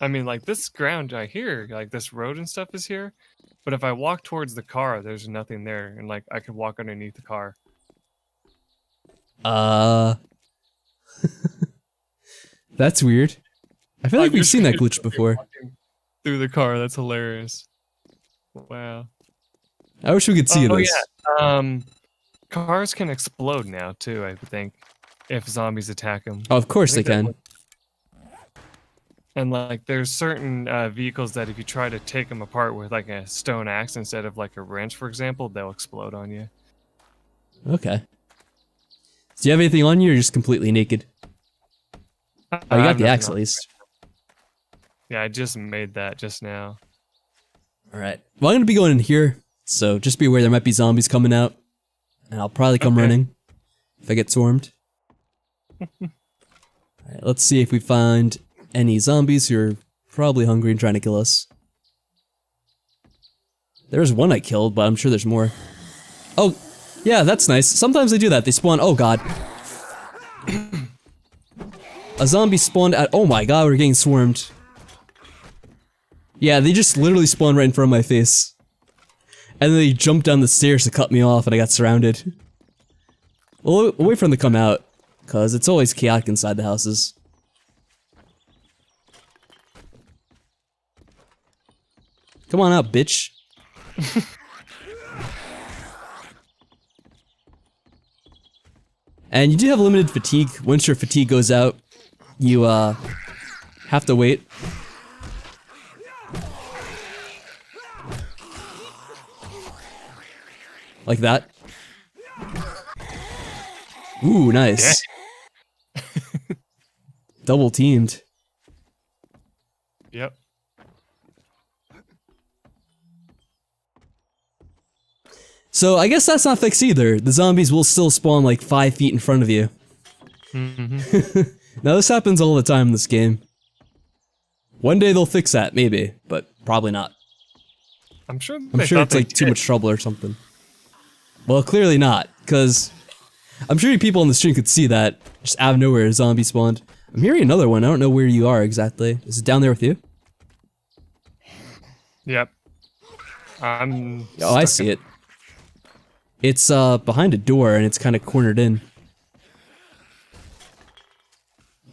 I mean, like, this ground right here, like, this road and stuff is here. But if I walk towards the car, there's nothing there. And, like, I could walk underneath the car. That's weird. I feel like we've seen that glitch before. Through the car, that's hilarious. Wow. I wish we could see this. Yeah. Cars can explode now too, I think, if zombies attack them. Oh, of course they can. And like, there's certain vehicles that if you try to take them apart with like a stone axe instead of like a wrench, for example, they'll explode on you. Okay. Do you have anything on you, or you're just completely naked? Oh, you I got have the nothing axe on at me. least. Yeah, I just made that just now. Alright. Well, I'm gonna be going in here, so just be aware there might be zombies coming out. And I'll probably come running if I get swarmed. Alright, let's see if we find any zombies who are probably hungry and trying to kill us. There's one I killed, but I'm sure there's more. Oh, yeah, that's nice. Sometimes they do that. They spawn. Oh god. A zombie spawned at. Oh my god, we're getting swarmed. Yeah, they just literally spawned right in front of my face. And then they jumped down the stairs to cut me off, and I got surrounded. We'll wait for them to come out, because it's always chaotic inside the houses. Come on out, bitch. And you do have limited fatigue. Once your fatigue goes out, you have to wait. Like that. Ooh, nice. Yeah. Double teamed. Yep. So I guess that's not fixed either. The zombies will still spawn like 5 feet in front of you. Now this happens all the time in this game. One day they'll fix that, maybe, but probably not. I'm sure it's like too much trouble or something. Well, clearly not, because I'm sure you people on the stream could see that. Just out of nowhere, a zombie spawned. I'm hearing another one. I don't know where you are exactly. Is it down there with you? Yep. Oh, I see it. It's behind a door and it's kind of cornered in.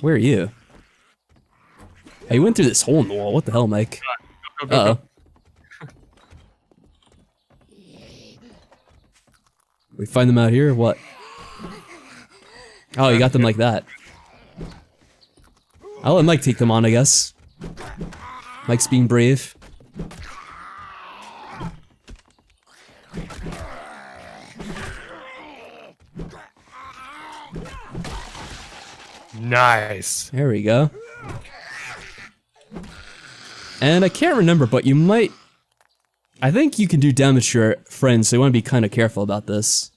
Where are you? Oh, you went through this hole in the wall. What the hell, Mike? Go. Uh-oh. We find them out here or what? Oh, you got them like that. I'll let Mike take them on, I guess. Mike's being brave. Nice. There we go. And I can't remember, but you might... I think you can do damage to your friends, so you want to be kind of careful about this.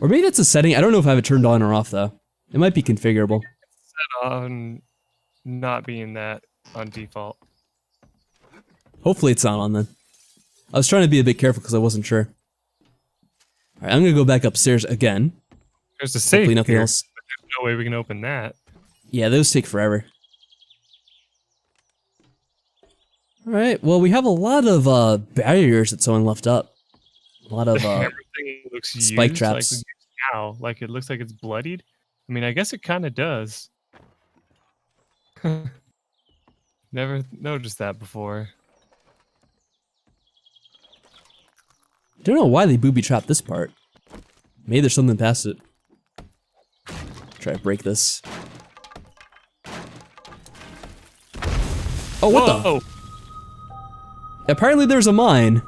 Or maybe it's a setting. I don't know if I have it turned on or off, though. It might be configurable. Set on not being that on default. Hopefully it's not on then. I was trying to be a bit careful because I wasn't sure. Alright, I'm gonna go back upstairs again. There's a safe Hopefully nothing here, else. but there's no way we can open that. Yeah, those take forever. Alright, well we have a lot of barriers that someone left up. A lot of Everything looks spike used, traps. Like, now, like it looks like it's bloodied. I mean, I guess it kind of does. Never noticed that before. Don't know why they booby trapped this part. Maybe there's something past it. Try to break this. Oh, what the? Apparently there's a mine.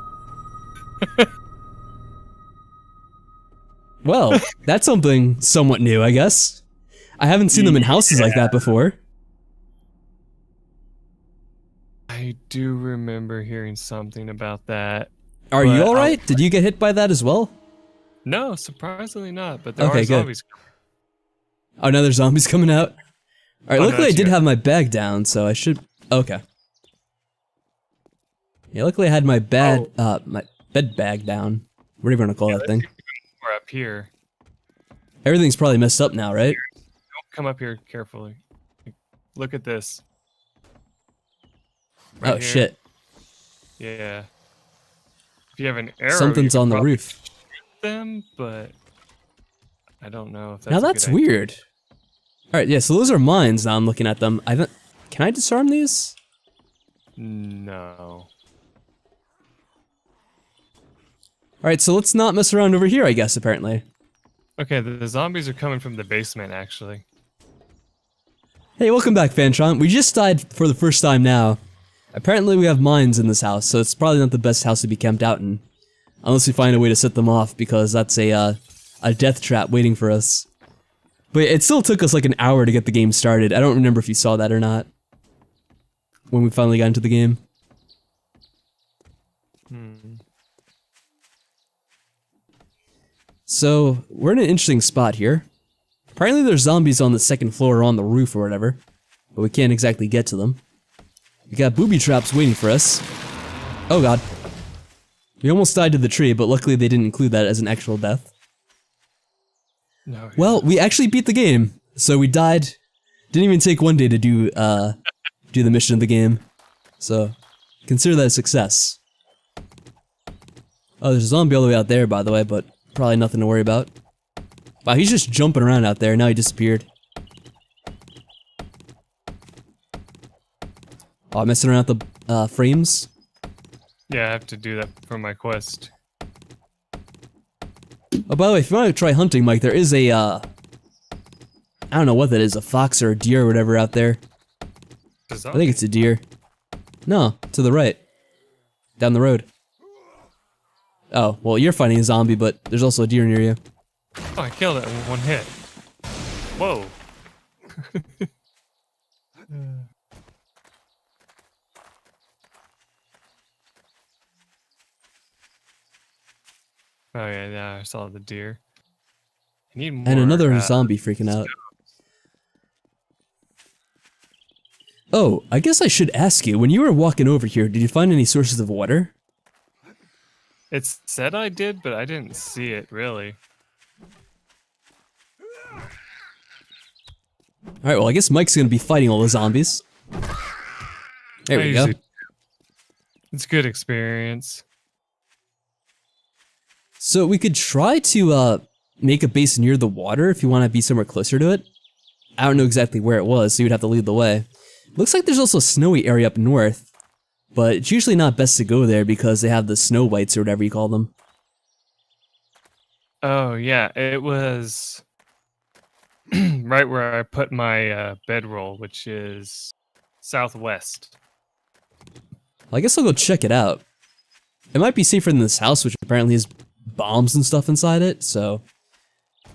Well, that's something somewhat new, I guess. I haven't seen them in houses like that before. I do remember hearing something about that. Are you alright? Did you get hit by that as well? No, surprisingly not, but there Okay, are good. zombies. Oh, now there's zombies coming out? Alright, Oh, no, luckily I that's did you. have my bag down, so I should... Okay. Yeah, luckily I had my my bed bag down. Whatever you want to call that thing. We're up here. Everything's probably messed up now, right? Don't come up here carefully. Look at this. Oh, Right here. shit. Yeah. If you have an arrow, Something's you on could the probably roof. shoot them, but I don't know if that's Now a good that's idea. weird. Alright, yeah, so those are mines now I'm looking at them. I don't... Can I disarm these? No. Alright, so let's not mess around over here, I guess, apparently. Okay, the zombies are coming from the basement, actually. Hey, welcome back, Fantron. We just died for the first time now. Apparently we have mines in this house, so it's probably not the best house to be camped out in. Unless we find a way to set them off, because that's a death trap waiting for us. But it still took us like an hour to get the game started. I don't remember if you saw that or not. When we finally got into the game. So, we're in an interesting spot here. Apparently there's zombies on the second floor or on the roof or whatever. But we can't exactly get to them. We got booby traps waiting for us. Oh god. We almost died to the tree, but luckily they didn't include that as an actual death. No. Well, we actually beat the game. So we died. Didn't even take one day to do the mission of the game. So, consider that a success. Oh, there's a zombie all the way out there, by the way, but probably nothing to worry about. Wow, he's just jumping around out there. Now he disappeared. Oh, I'm messing around with the frames. Yeah, I have to do that for my quest. Oh, by the way, if you want to try hunting, Mike, there is a, I don't know what that is, a fox or a deer or whatever out there. I think it's a deer. No, to the right. Down the road. Oh, well, you're fighting a zombie, but there's also a deer near you. Oh, I killed it in one hit. Whoa. Oh yeah, I saw the deer. I need more. And another zombie freaking out. Oh, I guess I should ask you, when you were walking over here, did you find any sources of water? It said I did, but I didn't see it really. Alright, well I guess Mike's gonna be fighting all the zombies. There we go. It's good experience. So we could try to make a base near the water if you want to be somewhere closer to it. I don't know exactly where it was, so you'd have to lead the way. Looks like there's also a snowy area up north, but it's usually not best to go there because they have the snow whites or whatever you call them. Oh yeah, it was right where I put my bedroll, which is southwest. Well, I guess I'll go check it out. It might be safer than this house, which apparently has bombs and stuff inside it, so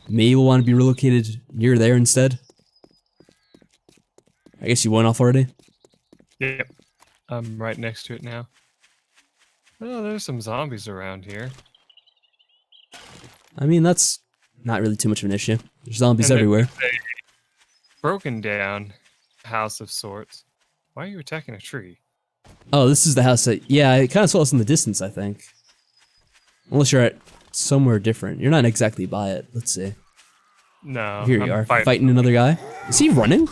maybe we'll want to be relocated near there instead. I guess you went off already? Yep. I'm right next to it now. Oh, there's some zombies around here. I mean, that's not really too much of an issue. There's zombies And everywhere. there's a broken down house of sorts. Why are you attacking a tree? Oh, this is the house that... Yeah, I kind of saw us in the distance, I think. Unless you're at somewhere different. You're not exactly by it. Let's see. No. Here you are, fighting another guy. Is he running?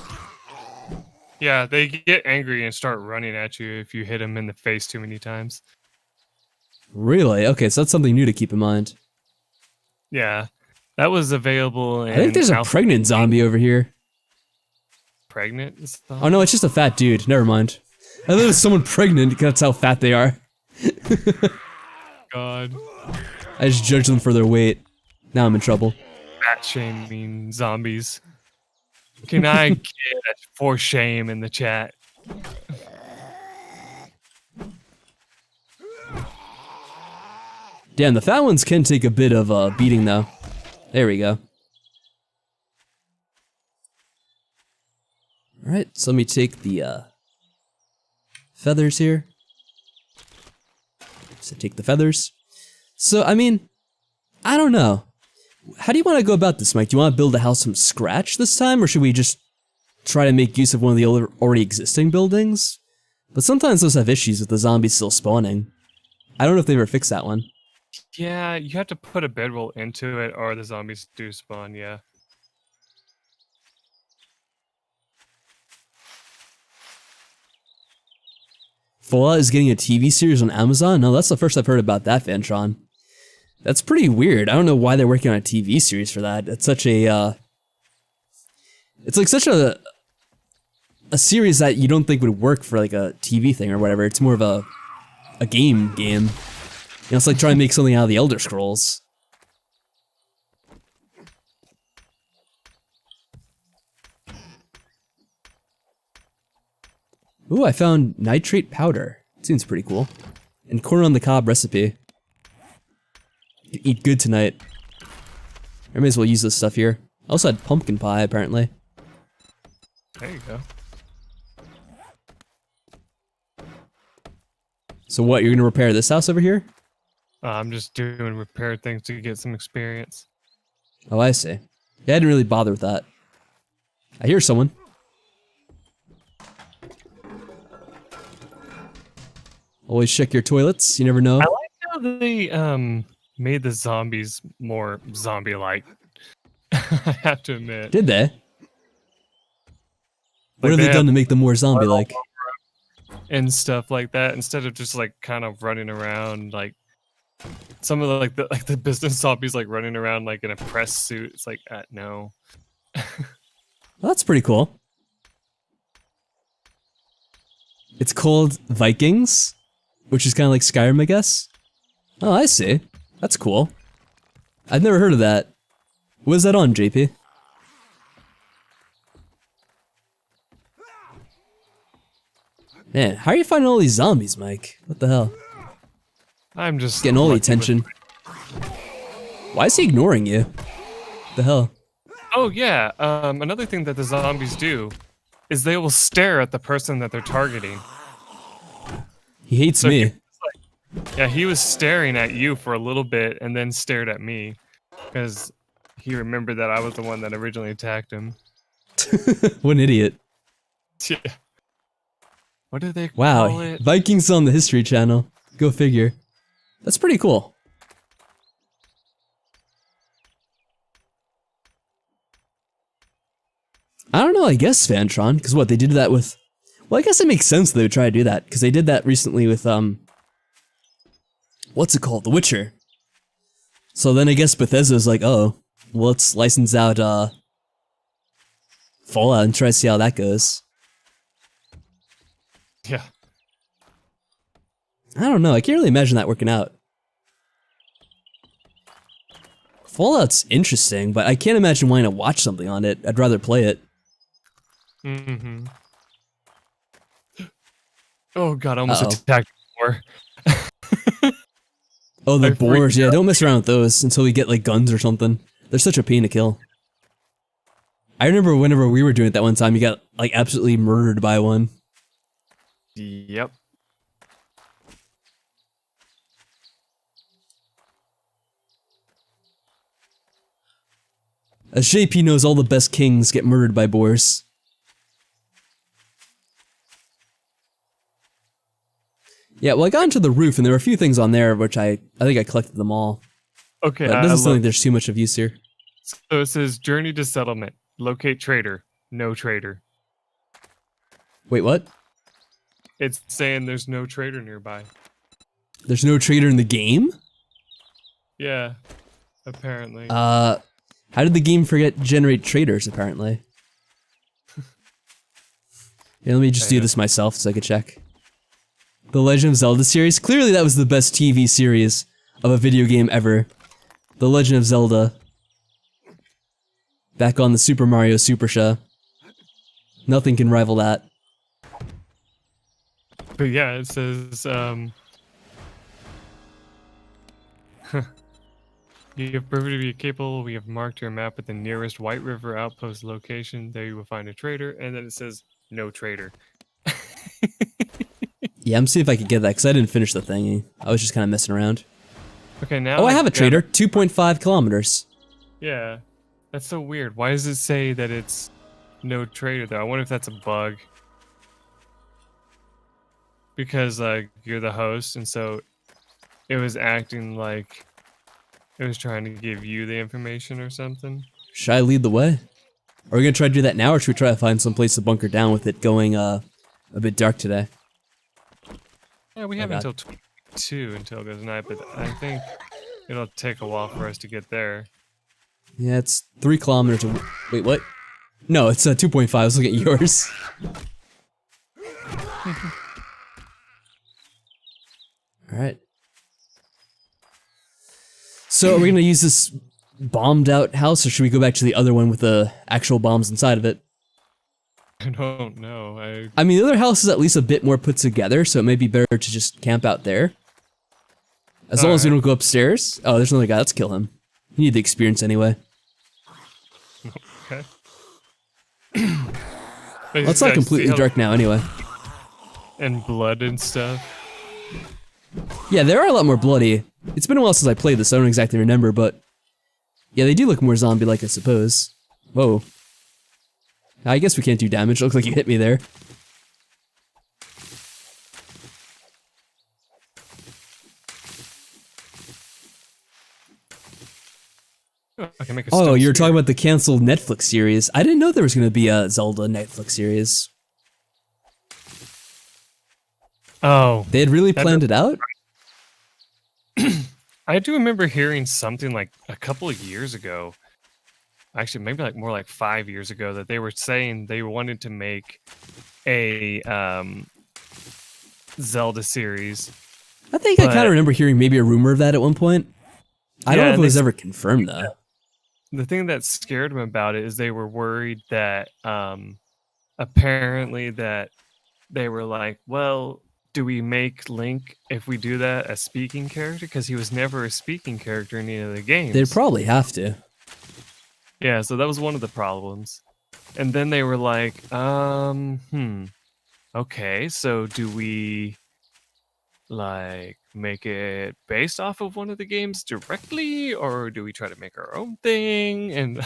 Yeah, they get angry and start running at you if you hit them in the face too many times. Really? Okay, so that's something new to keep in mind. Yeah. That was available in... I think there's a pregnant zombie over here. Pregnant? Oh no, it's just a fat dude. Never mind. I thought it was someone pregnant because that's how fat they are. God. I just judge them for their weight. Now I'm in trouble. Fat shaming zombies. Can I get a for shame in the chat? Damn, the fat ones can take a bit of a beating though. There we go. Alright, so let me take the feathers here. So take the feathers. So, I mean, I don't know. How do you want to go about this, Mike? Do you want to build a house from scratch this time, or should we just try to make use of one of the already existing buildings? But sometimes those have issues with the zombies still spawning. I don't know if they ever fixed that one. Yeah, you have to put a bedroll into it, or the zombies do spawn, yeah. Fallout is getting a TV series on Amazon? No, that's the first I've heard about that, Vantron. That's pretty weird. I don't know why they're working on a TV series for that. It's such a, it's like such a series that you don't think would work for like a TV thing or whatever. It's more of a game. You know, it's like trying to make something out of the Elder Scrolls. Ooh, I found nitrate powder. Seems pretty cool. And corn on the cob recipe. Eat good tonight. I may as well use this stuff here. I also had pumpkin pie, apparently. There you go. So what, you're gonna repair this house over here? I'm just doing repair things to get some experience. Oh, I see. Yeah, I didn't really bother with that. I hear someone. Always check your toilets, you never know. I like how they made the zombies more zombie-like. I have to admit. Did they? What have they done to make them more zombie-like? And stuff like that, instead of just like kind of running around like some of the the business zombies like running around like in a press suit. It's like no. Well, that's pretty cool. It's called Vikings, which is kind of like Skyrim, I guess. Oh, I see. That's cool. I've never heard of that. What is that on, JP? Man, how are you finding all these zombies, Mike? What the hell? I'm just getting all the attention. Why is he ignoring you? What the hell? Oh yeah, another thing that the zombies do is they will stare at the person that they're targeting. He hates me. Yeah, he was staring at you for a little bit and then stared at me because he remembered that I was the one that originally attacked him. What an idiot. Yeah. What do they call it? Vikings on the History Channel. Go figure. That's pretty cool. I don't know, I guess, Fantron, because what, they did that with... Well, I guess it makes sense they would try to do that, because they did that recently with, what's it called? The Witcher. So then I guess Bethesda's like, oh, well, let's license out, Fallout and try to see how that goes. Yeah. I don't know, I can't really imagine that working out. Fallout's interesting, but I can't imagine wanting to watch something on it. I'd rather play it. Mm-hmm. Oh god, I almost attacked more. Oh, the boars, yeah, don't mess around with those until we get, like, guns or something. They're such a pain to kill. I remember whenever we were doing it that one time, you got, like, absolutely murdered by one. Yep. As JP knows, all the best kings get murdered by boars. Yeah, well, I got into the roof, and there were a few things on there, which I think I collected them all. Okay, But it doesn't seem like there's too much of use here. So it says journey to settlement. Locate trader. No trader. Wait, what? It's saying there's no trader nearby. There's no trader in the game? Yeah, apparently. How did the game forget to generate traders, apparently? Yeah, let me just do this myself so I can check. The Legend of Zelda series? Clearly that was the best TV series of a video game ever. The Legend of Zelda. Back on the Super Mario Super Show. Nothing can rival that. But yeah, it says, you have proven to be capable. We have marked your map with the nearest White River outpost location. There you will find a trader. And then it says, no trader. Yeah, I'm seeing if I could get that, because I didn't finish the thingy. I was just kind of messing around. Okay, now... Oh, I have a trader. 2.5 kilometers. Yeah. That's so weird. Why does it say that it's no trader, though? I wonder if that's a bug. Because, like, you're the host, and so it was acting like it was trying to give you the information or something. Should I lead the way? Are we going to try to do that now, or should we try to find some place to bunker down with it going a bit dark today? Yeah, we have until 2 until it goes night, but I think it'll take a while for us to get there. Yeah, it's 3 kilometers. Wait, what? No, it's 2.5. I was looking at yours. Alright. So, are we going to use this bombed out house, or should we go back to the other one with the actual bombs inside of it? I don't know. I mean, the other house is at least a bit more put together, so it may be better to just camp out there. As long as we don't go upstairs. Oh, there's another guy. Let's kill him. You need the experience anyway. Okay. Well, it's not completely dark now anyway. And blood and stuff. Yeah, they are a lot more bloody. It's been a while since I played this, so I don't exactly remember, but... Yeah, they do look more zombie-like, I suppose. Whoa. I guess we can't do damage. Looks like you hit me there. I can make a Oh, stone you're spear. talking about the canceled Netflix series. I didn't know there was going to be a Zelda Netflix series. Oh. They had really planned it out? I do remember hearing something like a couple of years ago. Actually, maybe like more like 5 years ago, that they were saying they wanted to make a Zelda series. I think I kind of remember hearing maybe a rumor of that at one point. I don't know if it was ever confirmed, though. The thing that scared them about it is they were worried that apparently that they were like, well, do we make Link, if we do that, a speaking character? Because he was never a speaking character in any of the games. They'd probably have to. Yeah, so that was one of the problems. And then they were like, okay, so do we, like, make it based off of one of the games directly, or do we try to make our own thing? And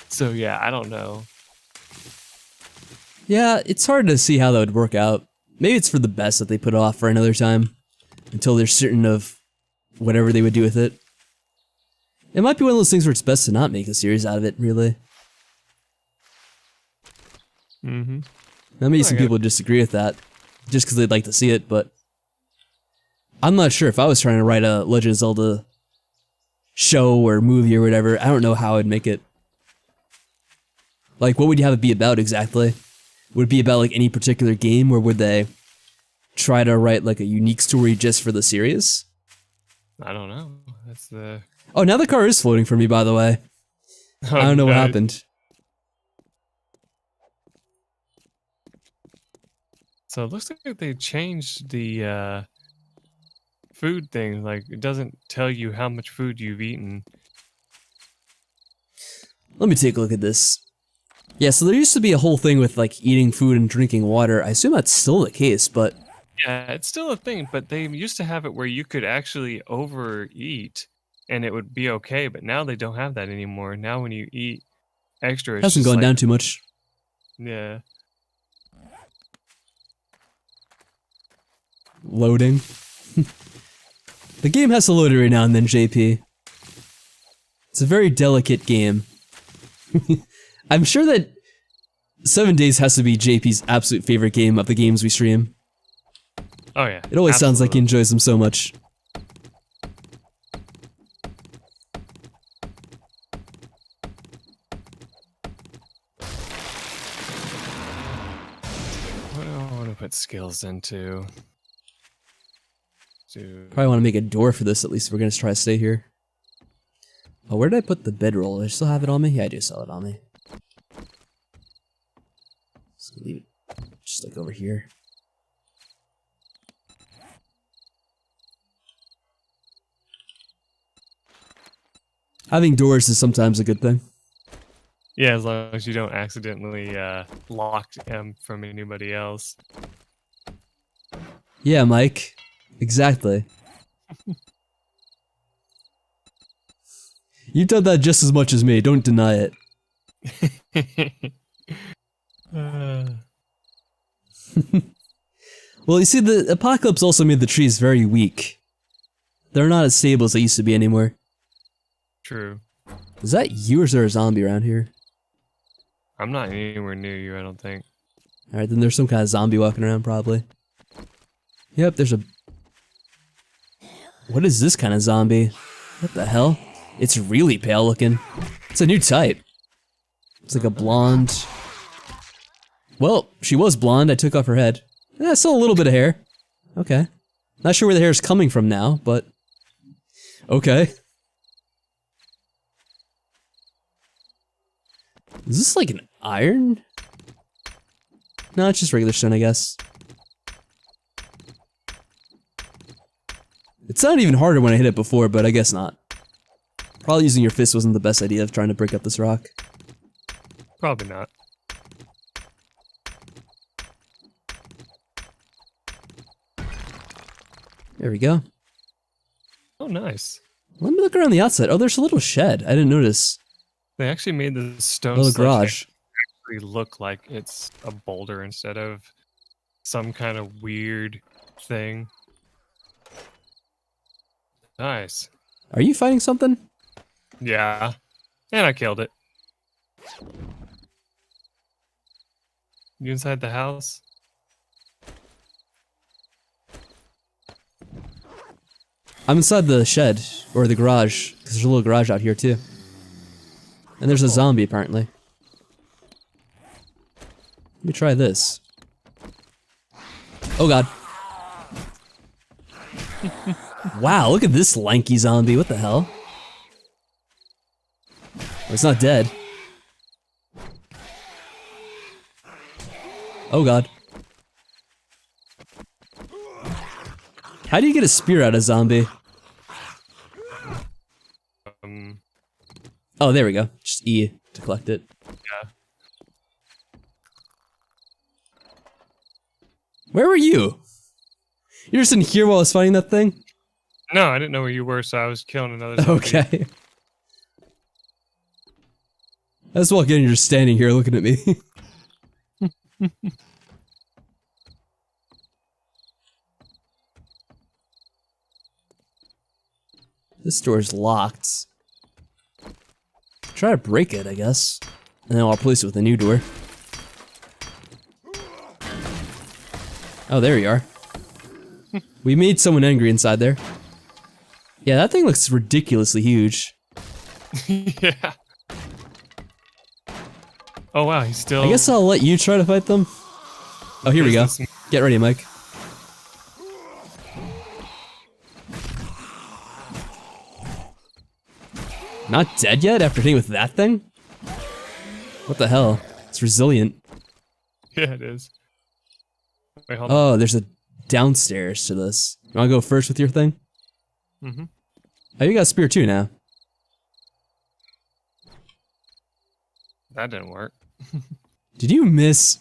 so, yeah, I don't know. Yeah, it's hard to see how that would work out. Maybe it's for the best that they put off for another time, until they're certain of whatever they would do with it. It might be one of those things where it's best to not make a series out of it, really. Mm-hmm. Now, maybe some people disagree with that, just because they'd like to see it, but... I'm not sure if I was trying to write a Legend of Zelda show or movie or whatever, I don't know how I'd make it. Like, what would you have it be about exactly? Would it be about, like, any particular game, or would they try to write, like, a unique story just for the series? I don't know. That's the... Oh, now the car is floating for me, by the way. Oh, I don't know what happened. So it looks like they changed the food thing. Like, it doesn't tell you how much food you've eaten. Let me take a look at this. Yeah, so there used to be a whole thing with, like, eating food and drinking water. I assume that's still the case, but... Yeah, it's still a thing, but they used to have it where you could actually overeat and it would be okay, but now they don't have that anymore. Now when you eat extra, it's hasn't just gone like, down too much. Yeah. Loading. The game has to load every now and then, JP. It's a very delicate game. I'm sure that 7 Days has to be JP's absolute favorite game of the games we stream. Oh yeah. It always sounds like he enjoys them so much. What do I want to put skills into? Probably want to make a door for this, at least if we're going to try to stay here. Oh, where did I put the bedroll? Do I still have it on me? Yeah, I do still have it on me. Just leave it just like over here. Having doors is sometimes a good thing. Yeah, as long as you don't accidentally lock him from anybody else. Yeah, Mike. Exactly. You've done that just as much as me, don't deny it. Well, you see, the apocalypse also made the trees very weak. They're not as stable as they used to be anymore. True. Is that you or is there a zombie around here? I'm not anywhere near you, I don't think. Alright, then there's some kind of zombie walking around, probably. Yep, there's a... What is this kind of zombie? What the hell? It's really pale looking. It's a new type. It's like a blonde... Well, she was blonde, I took off her head. Still a little bit of hair. Okay. Not sure where the hair is coming from now, but... Okay. Is this like an iron? No, it's just regular stone, I guess. It sounded even harder when I hit it before, but I guess not. Probably using your fist wasn't the best idea of trying to break up this rock. Probably not. There we go. Oh, nice. Let me look around the outside. Oh, there's a little shed. I didn't notice. They actually made the stone Little garage. actually look like it's a boulder instead of some kind of weird thing. Nice. Are you fighting something? Yeah. And I killed it. You inside the house? I'm inside the shed, or the garage, because there's a little garage out here too. And there's a zombie, apparently. Let me try this. Oh god. Wow, look at this lanky zombie, what the hell? It's not dead. Oh god. How do you get a spear out of zombie? Oh, there we go. Just E to collect it. Yeah. Where were you? You just didn't hear while I was fighting that thing? No, I didn't know where you were, so I was killing another zombie. Okay. That's well again, you're just standing here looking at me. This door's locked. Try to break it, I guess. And then I'll replace it with a new door. Oh, there you are. We made someone angry inside there. Yeah, that thing looks ridiculously huge. Yeah. Oh wow, he's still... I guess I'll let you try to fight them. Oh, here we go. Get ready, Mike. Not dead yet after hitting with that thing? What the hell? It's resilient. Yeah, it is. Wait, hold on. Oh, there's a downstairs to this. You wanna go first with your thing? Mm-hmm. Oh, you got a spear too now. That didn't work. Did you miss?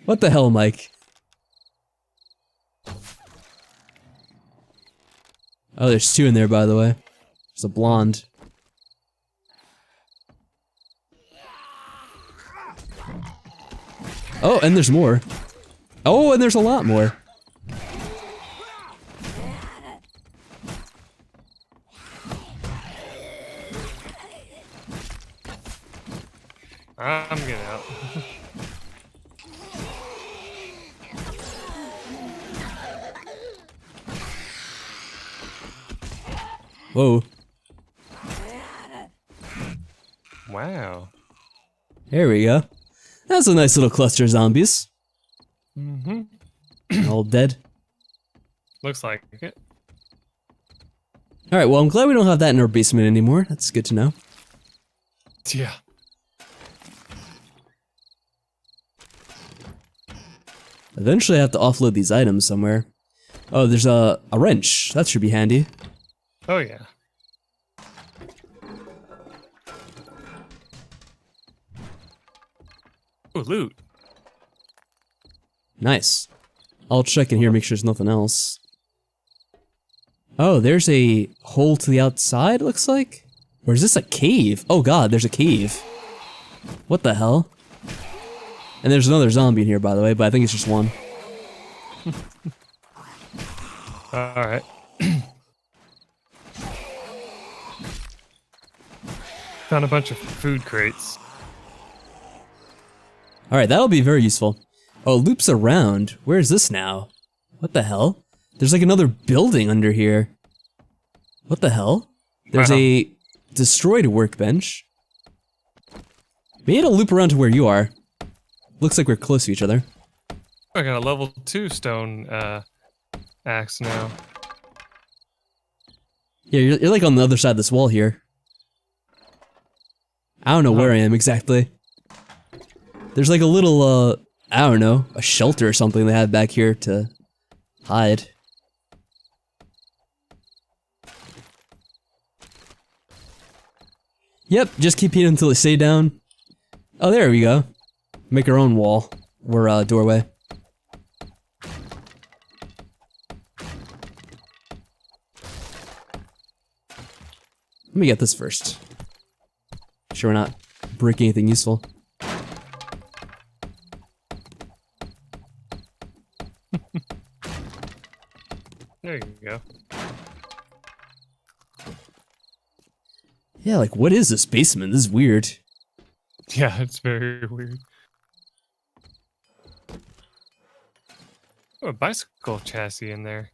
What the hell, Mike? Oh, there's two in there, by the way. There's a blonde. Oh, and there's more. Oh, and there's a lot more. get out. Whoa. Wow. There we go. That's a nice little cluster of zombies. Mm-hmm. All dead. Looks like it. Alright, well, I'm glad we don't have that in our basement anymore. That's good to know. Yeah. Eventually I have to offload these items somewhere. Oh, there's a wrench. That should be handy. Oh, yeah. Ooh, loot. Nice. I'll check in here, make sure there's nothing else. Oh, there's a hole to the outside, looks like? Or is this a cave? Oh god, there's a cave. What the hell? And there's another zombie in here, by the way, but I think it's just one. Alright. Found a bunch of food crates. Alright, that'll be very useful. Oh, it loops around. Where is this now? What the hell? There's like another building under here. What the hell? There's a destroyed workbench. Maybe it'll loop around to where you are. Looks like we're close to each other. I got a level 2 stone axe now. Yeah, you're like on the other side of this wall here. I don't know where I am exactly. There's like a little, I don't know, a shelter or something they have back here to hide. Yep, just keep hitting until they stay down. Oh, there we go. Make our own wall, or doorway. Let me get this first. Sure we're not breaking anything useful. There you go. Yeah, like what is this basement? This is weird. Yeah, it's very weird. Oh, a bicycle chassis in there.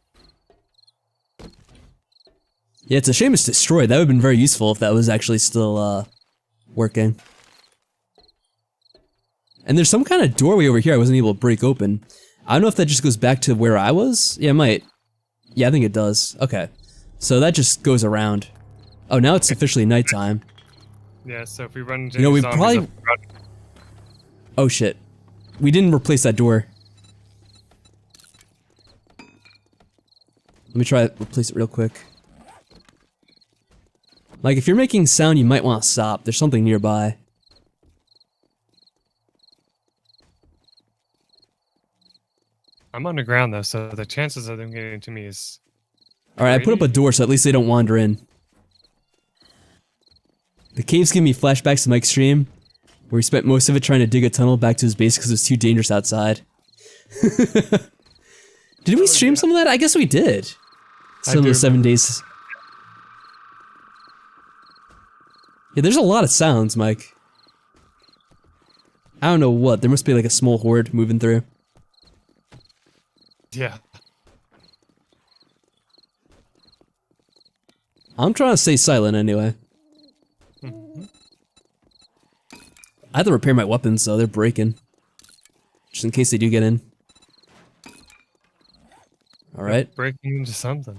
Yeah, it's a shame it's destroyed. That would have been very useful if that was actually still, working. And there's some kind of doorway over here I wasn't able to break open. I don't know if that just goes back to where I was. Yeah, it might. Yeah, I think it does. Okay. So that just goes around. Oh, now it's officially nighttime. Yeah, so if we run into You know, we zombies probably... up front- Oh shit. We didn't replace that door. Let me try to replace it real quick. Like, if you're making sound, you might want to stop. There's something nearby. I'm underground though, so the chances of them getting to me is... Alright, I put up a door so at least they don't wander in. The caves give me flashbacks to Mike's stream, where he spent most of it trying to dig a tunnel back to his base because it was too dangerous outside. Did we stream some of that? I guess we did. Some of the 7 days. Yeah, there's a lot of sounds, Mike. I don't know what. There must be like a small horde moving through. Yeah. I'm trying to stay silent anyway. I have to repair my weapons, so they're breaking. Just in case they do get in. Alright. Breaking into something.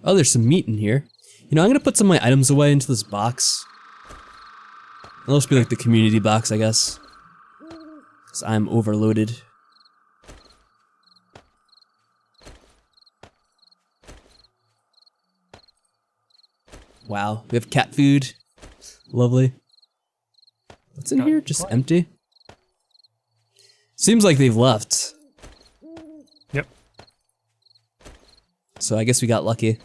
Oh, there's some meat in here. You know, I'm gonna put some of my items away into this box. It'll just be like the community box, I guess. Because I'm overloaded. Wow, we have cat food. Lovely. What's in here? Just empty? Seems like they've left. Yep. So I guess we got lucky.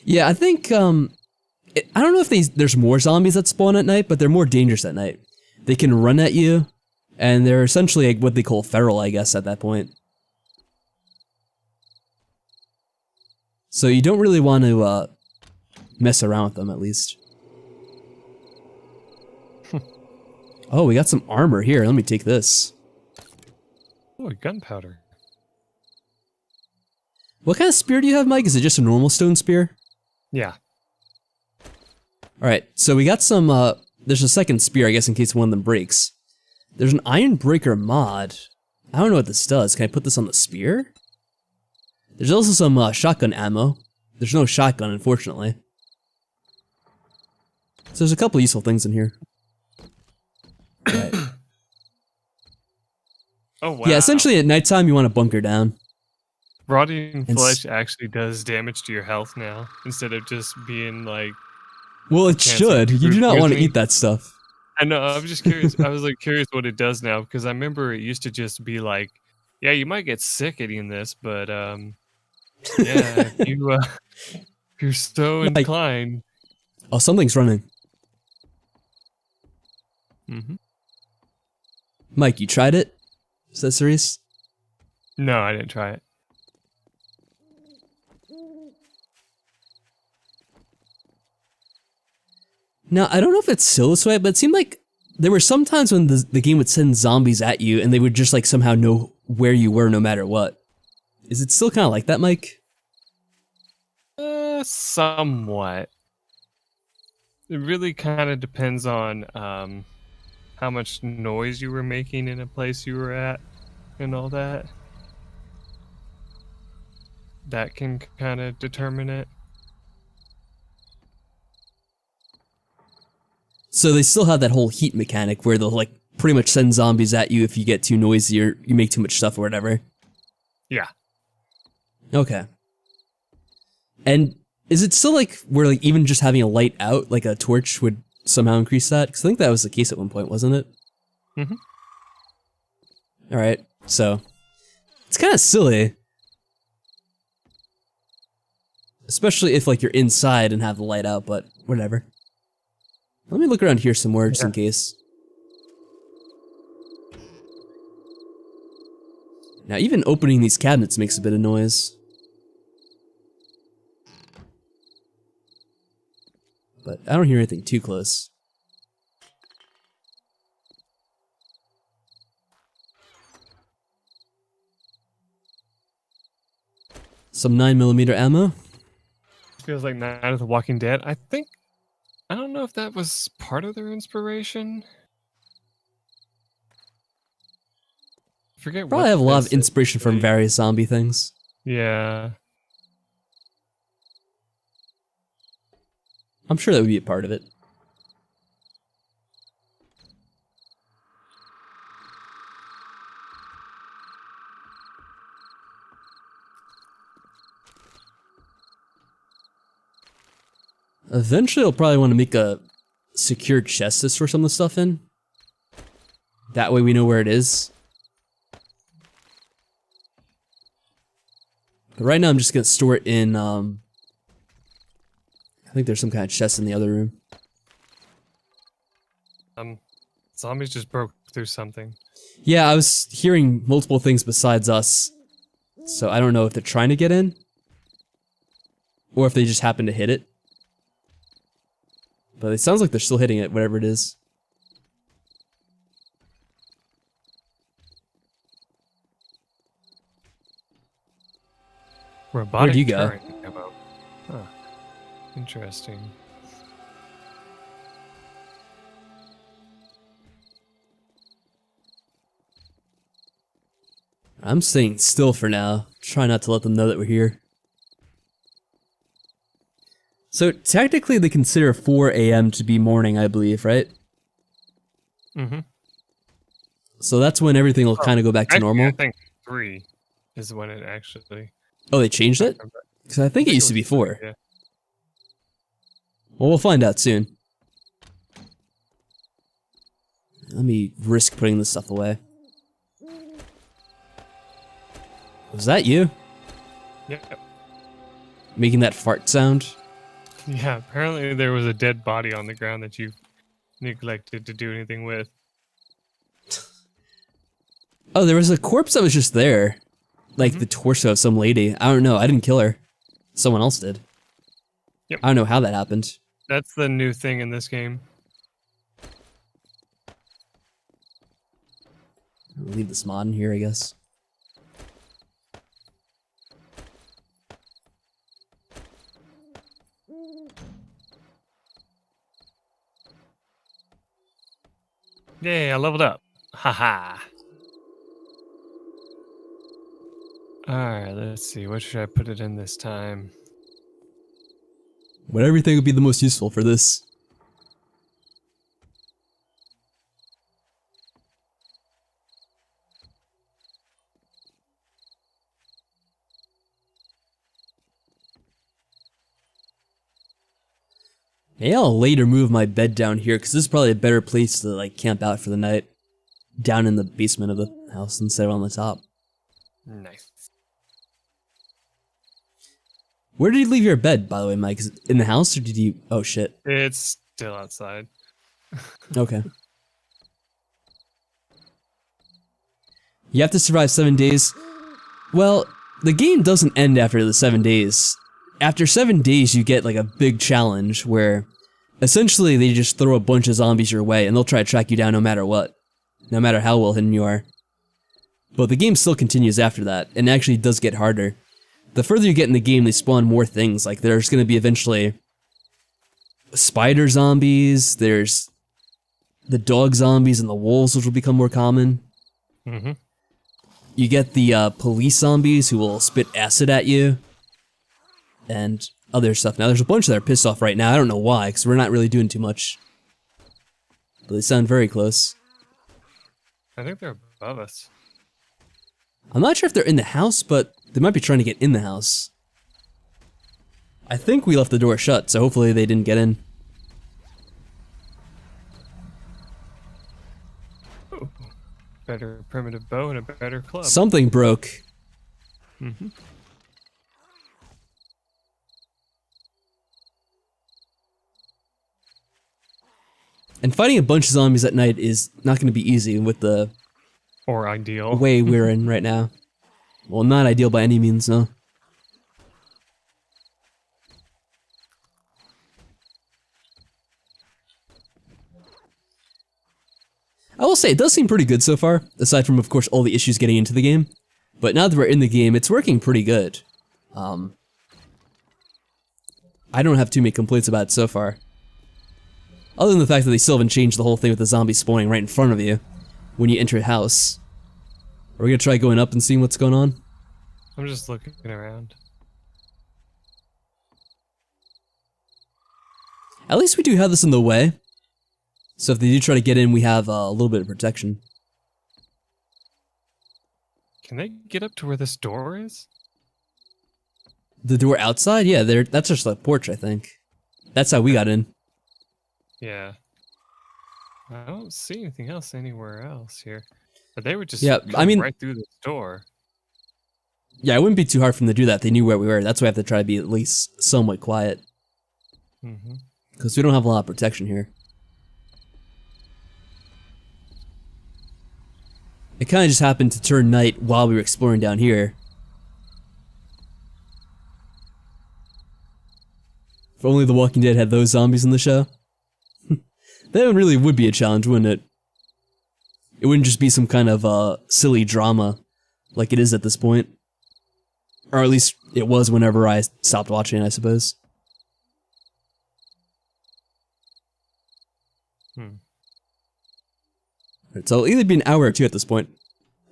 Yeah, I think, I don't know if there's more zombies that spawn at night, but they're more dangerous at night. They can run at you, and they're essentially like what they call feral, I guess, at that point. So you don't really want to mess around with them, at least. Oh, we got some armor here. Let me take this. Oh, gunpowder. What kind of spear do you have, Mike? Is it just a normal stone spear? Yeah. Alright, so we got some, there's a second spear, I guess, in case one of them breaks. There's an iron breaker mod. I don't know what this does. Can I put this on the spear? There's also some shotgun ammo. There's no shotgun, unfortunately. So there's a couple useful things in here. Right. Oh, wow. Yeah, essentially at nighttime you want to bunker down. Rotting flesh actually does damage to your health now, instead of just being like... Well, it should. You do not want to eat that stuff. I know, I'm just curious. I was like curious what it does now, because I remember it used to just be like, yeah, you might get sick eating this, but yeah, if you're so inclined. Oh, something's running. Mm-hmm. Mike, you tried it? Is that serious? No, I didn't try it. Now, I don't know if it's still this way, but it seemed like there were some times when the game would send zombies at you and they would just like somehow know where you were no matter what. Is it still kind of like that, Mike? Somewhat. It really kind of depends on how much noise you were making in a place you were at and all that. That can kind of determine it. So they still have that whole heat mechanic where they'll like pretty much send zombies at you if you get too noisy or you make too much stuff or whatever. Yeah. Okay. And is it still like where like even just having a light out, like a torch, would somehow increase that? Because I think that was the case at one point, wasn't it? Mm-hmm. Alright, so it's kind of silly. Especially if like you're inside and have the light out, but whatever. Let me look around here some more just in case. Now even opening these cabinets makes a bit of noise. But I don't hear anything too close. Some 9mm ammo. Feels like Night of the Walking Dead. I don't know if that was part of their inspiration. I forget what. Probably have a lot of inspiration from various zombie things. Yeah. I'm sure that would be a part of it. Eventually I'll probably want to make a secure chest to store some of the stuff in. That way we know where it is. But right now I'm just going to store it in, I think there's some kind of chest in the other room. Zombies just broke through something. Yeah, I was hearing multiple things besides us. So I don't know if they're trying to get in. Or if they just happen to hit it. But it sounds like they're still hitting it, whatever it is. Robotic Where'd you go? turret ammo. Huh. Interesting. I'm staying still for now. Try not to let them know that we're here. So technically they consider 4 AM to be morning, I believe, right? Mm-hmm. So that's when everything will kind of go back to normal? I think 3 is when it actually... Oh, they changed it? Because I think it used to be 4. Yeah. Well, we'll find out soon. Let me risk putting this stuff away. Was that you? Yep. Making that fart sound? Yeah, apparently there was a dead body on the ground that you neglected to do anything with. Oh, there was a corpse that was just there. Like the torso of some lady. I don't know. I didn't kill her. Someone else did. Yep. I don't know how that happened. That's the new thing in this game. I'll leave this mod in here, I guess. Yay, I leveled up. Haha. Alright, let's see. What should I put it in this time? Whatever you think would be the most useful for this. Maybe I'll later move my bed down here, because this is probably a better place to like camp out for the night. Down in the basement of the house instead of on the top. Nice. Where did you leave your bed, by the way, Mike? Is it in the house, or did you... Oh, shit. It's still outside. Okay. You have to survive 7 days. Well, the game doesn't end after the 7 days. After 7 days, you get like a big challenge where essentially they just throw a bunch of zombies your way and they'll try to track you down no matter what. No matter how well hidden you are. But the game still continues after that, and actually does get harder. The further you get in the game, they spawn more things. Like there's going to be eventually spider zombies, there's the dog zombies and the wolves, which will become more common. Mm-hmm. You get the police zombies who will spit acid at you. And other stuff. Now there's a bunch that are pissed off right now. I don't know why, because we're not really doing too much. But they sound very close. I think they're above us. I'm not sure if they're in the house, but they might be trying to get in the house. I think we left the door shut, so hopefully they didn't get in. Ooh. Better primitive bow and a better club. Something broke. Mm-hmm. And fighting a bunch of zombies at night is not going to be easy with the Or ideal. way we're in right now. Well, not ideal by any means, no. I will say, it does seem pretty good so far, aside from, of course, all the issues getting into the game. But now that we're in the game, it's working pretty good. I don't have too many complaints about it so far. Other than the fact that they still haven't changed the whole thing with the zombies spawning right in front of you when you enter a house. Are we gonna try going up and seeing what's going on? I'm just looking around. At least we do have this in the way. So if they do try to get in, we have a little bit of protection. Can they get up to where this door is? The door outside? Yeah, that's just a porch, I think. That's how we got in. Yeah. I don't see anything else anywhere else here. But they would just I mean, right through this door. Yeah, it wouldn't be too hard for them to do that. They knew where we were. That's why I have to try to be at least somewhat quiet. Mm-hmm. Because we don't have a lot of protection here. It kind of just happened to turn night while we were exploring down here. If only The Walking Dead had those zombies in the show. That really would be a challenge, wouldn't it? It wouldn't just be some kind of silly drama like it is at this point. Or at least it was whenever I stopped watching, I suppose. Right, so it'll either be an hour or two at this point.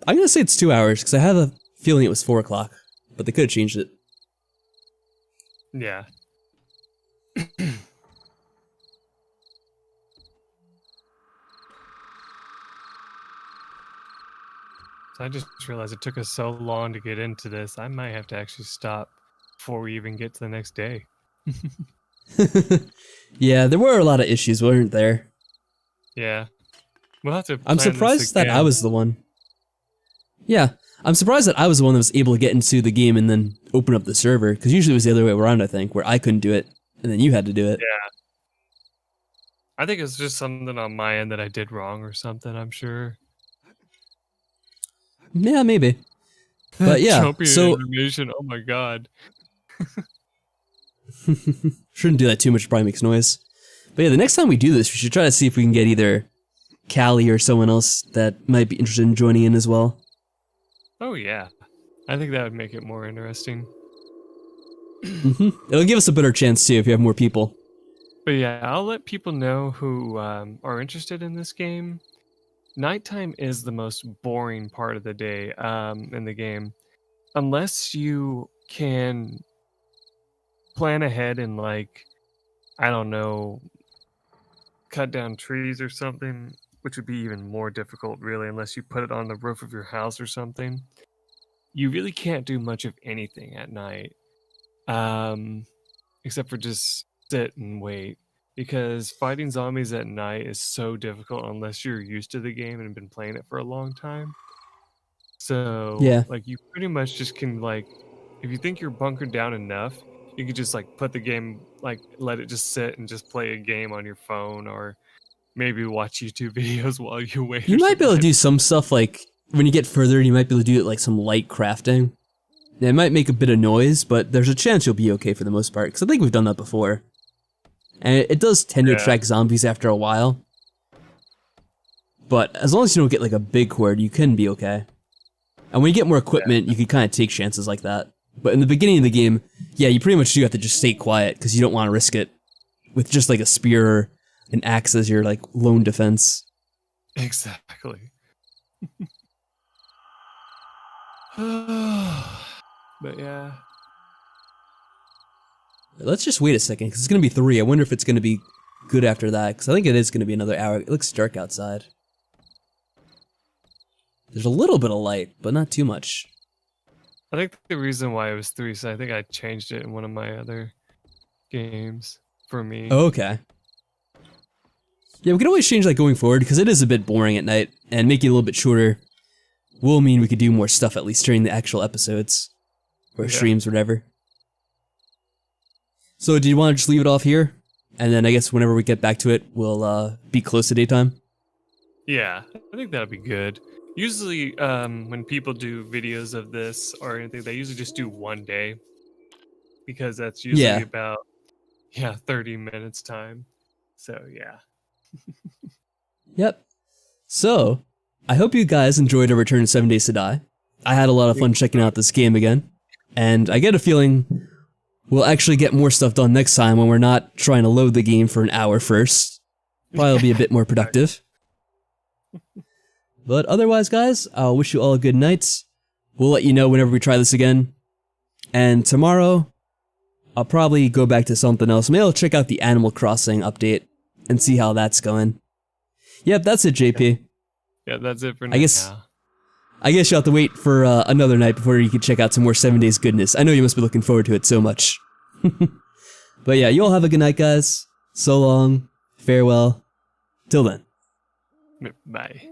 I'm gonna say it's 2 hours, because I have a feeling it was 4 o'clock. But they could have changed it. Yeah. So I just realized it took us so long to get into this. I might have to actually stop before we even get to the next day. Yeah, there were a lot of issues, weren't there? Yeah. We'll have to I'm plan this surprised that again. I was the one. Yeah, I'm surprised that I was the one that was able to get into the game and then open up the server, because usually it was the other way around, I think, where I couldn't do it, and then you had to do it. Yeah. I think it's just something on my end that I did wrong or something, I'm sure. Yeah, maybe. But yeah, Jumping so animation, oh my god. shouldn't do that too much, probably makes noise. But yeah, the next time we do this, we should try to see if we can get either Callie or someone else that might be interested in joining in as well. Oh yeah. I think that would make it more interesting. It'll give us a better chance too if you have more people. But yeah, I'll let people know who are interested in this game. Nighttime is the most boring part of the day in the game. Unless you can plan ahead and, like, I don't know, cut down trees or something, which would be even more difficult, really, unless you put it on the roof of your house or something. You really can't do much of anything at night, except for just sit and wait. Because fighting zombies at night is so difficult unless you're used to the game and been playing it for a long time. So, Yeah. like, you pretty much just can, like, if you think you're bunkered down enough, you could just, like, put the game, like, let it just sit and just play a game on your phone, or maybe watch YouTube videos while you wait You or might be able to something. do some stuff like, when you get further, you might be able to do like some light crafting. It might make a bit of noise, but there's a chance you'll be okay for the most part, because I think we've done that before. And it does tend to Yeah. attract zombies after a while. But as long as you don't get like a big horde, you can be okay. And when you get more equipment, you can kind of take chances like that. But in the beginning of the game, yeah, you pretty much do have to just stay quiet, because you don't want to risk it with just like a spear or an axe as your like lone defense. Exactly. But yeah. Let's just wait a second, because it's going to be 3. I wonder if it's going to be good after that, because I think it is going to be another hour. It looks dark outside. There's a little bit of light, but not too much. I think the reason why it was 3 is I think I changed it in one of my other games for me. Oh, okay. Yeah, we can always change that going forward, because it is a bit boring at night, and making it a little bit shorter will mean we could do more stuff at least during the actual episodes. Or Yeah. streams, whatever. So do you want to just leave it off here? And then I guess whenever we get back to it, we'll be close to daytime? Yeah, I think that'd be good. Usually, when people do videos of this or anything, they usually just do one day, because that's usually Yeah. about 30 minutes time. So yeah. Yep. So, I hope you guys enjoyed our return to 7 Days to Die. I had a lot of fun checking out this game again. And I get a feeling we'll actually get more stuff done next time when we're not trying to load the game for an hour first. Probably will be a bit more productive. But otherwise, guys, I'll wish you all a good night. We'll let you know whenever we try this again. And tomorrow, I'll probably go back to something else. Maybe I'll check out the Animal Crossing update and see how that's going. Yep, that's it, JP. Yeah, that's it for now. I guess you'll have to wait for another night before you can check out some more 7 Days goodness. I know you must be looking forward to it so much. But yeah, you all have a good night, guys. So long. Farewell. Till then. Bye.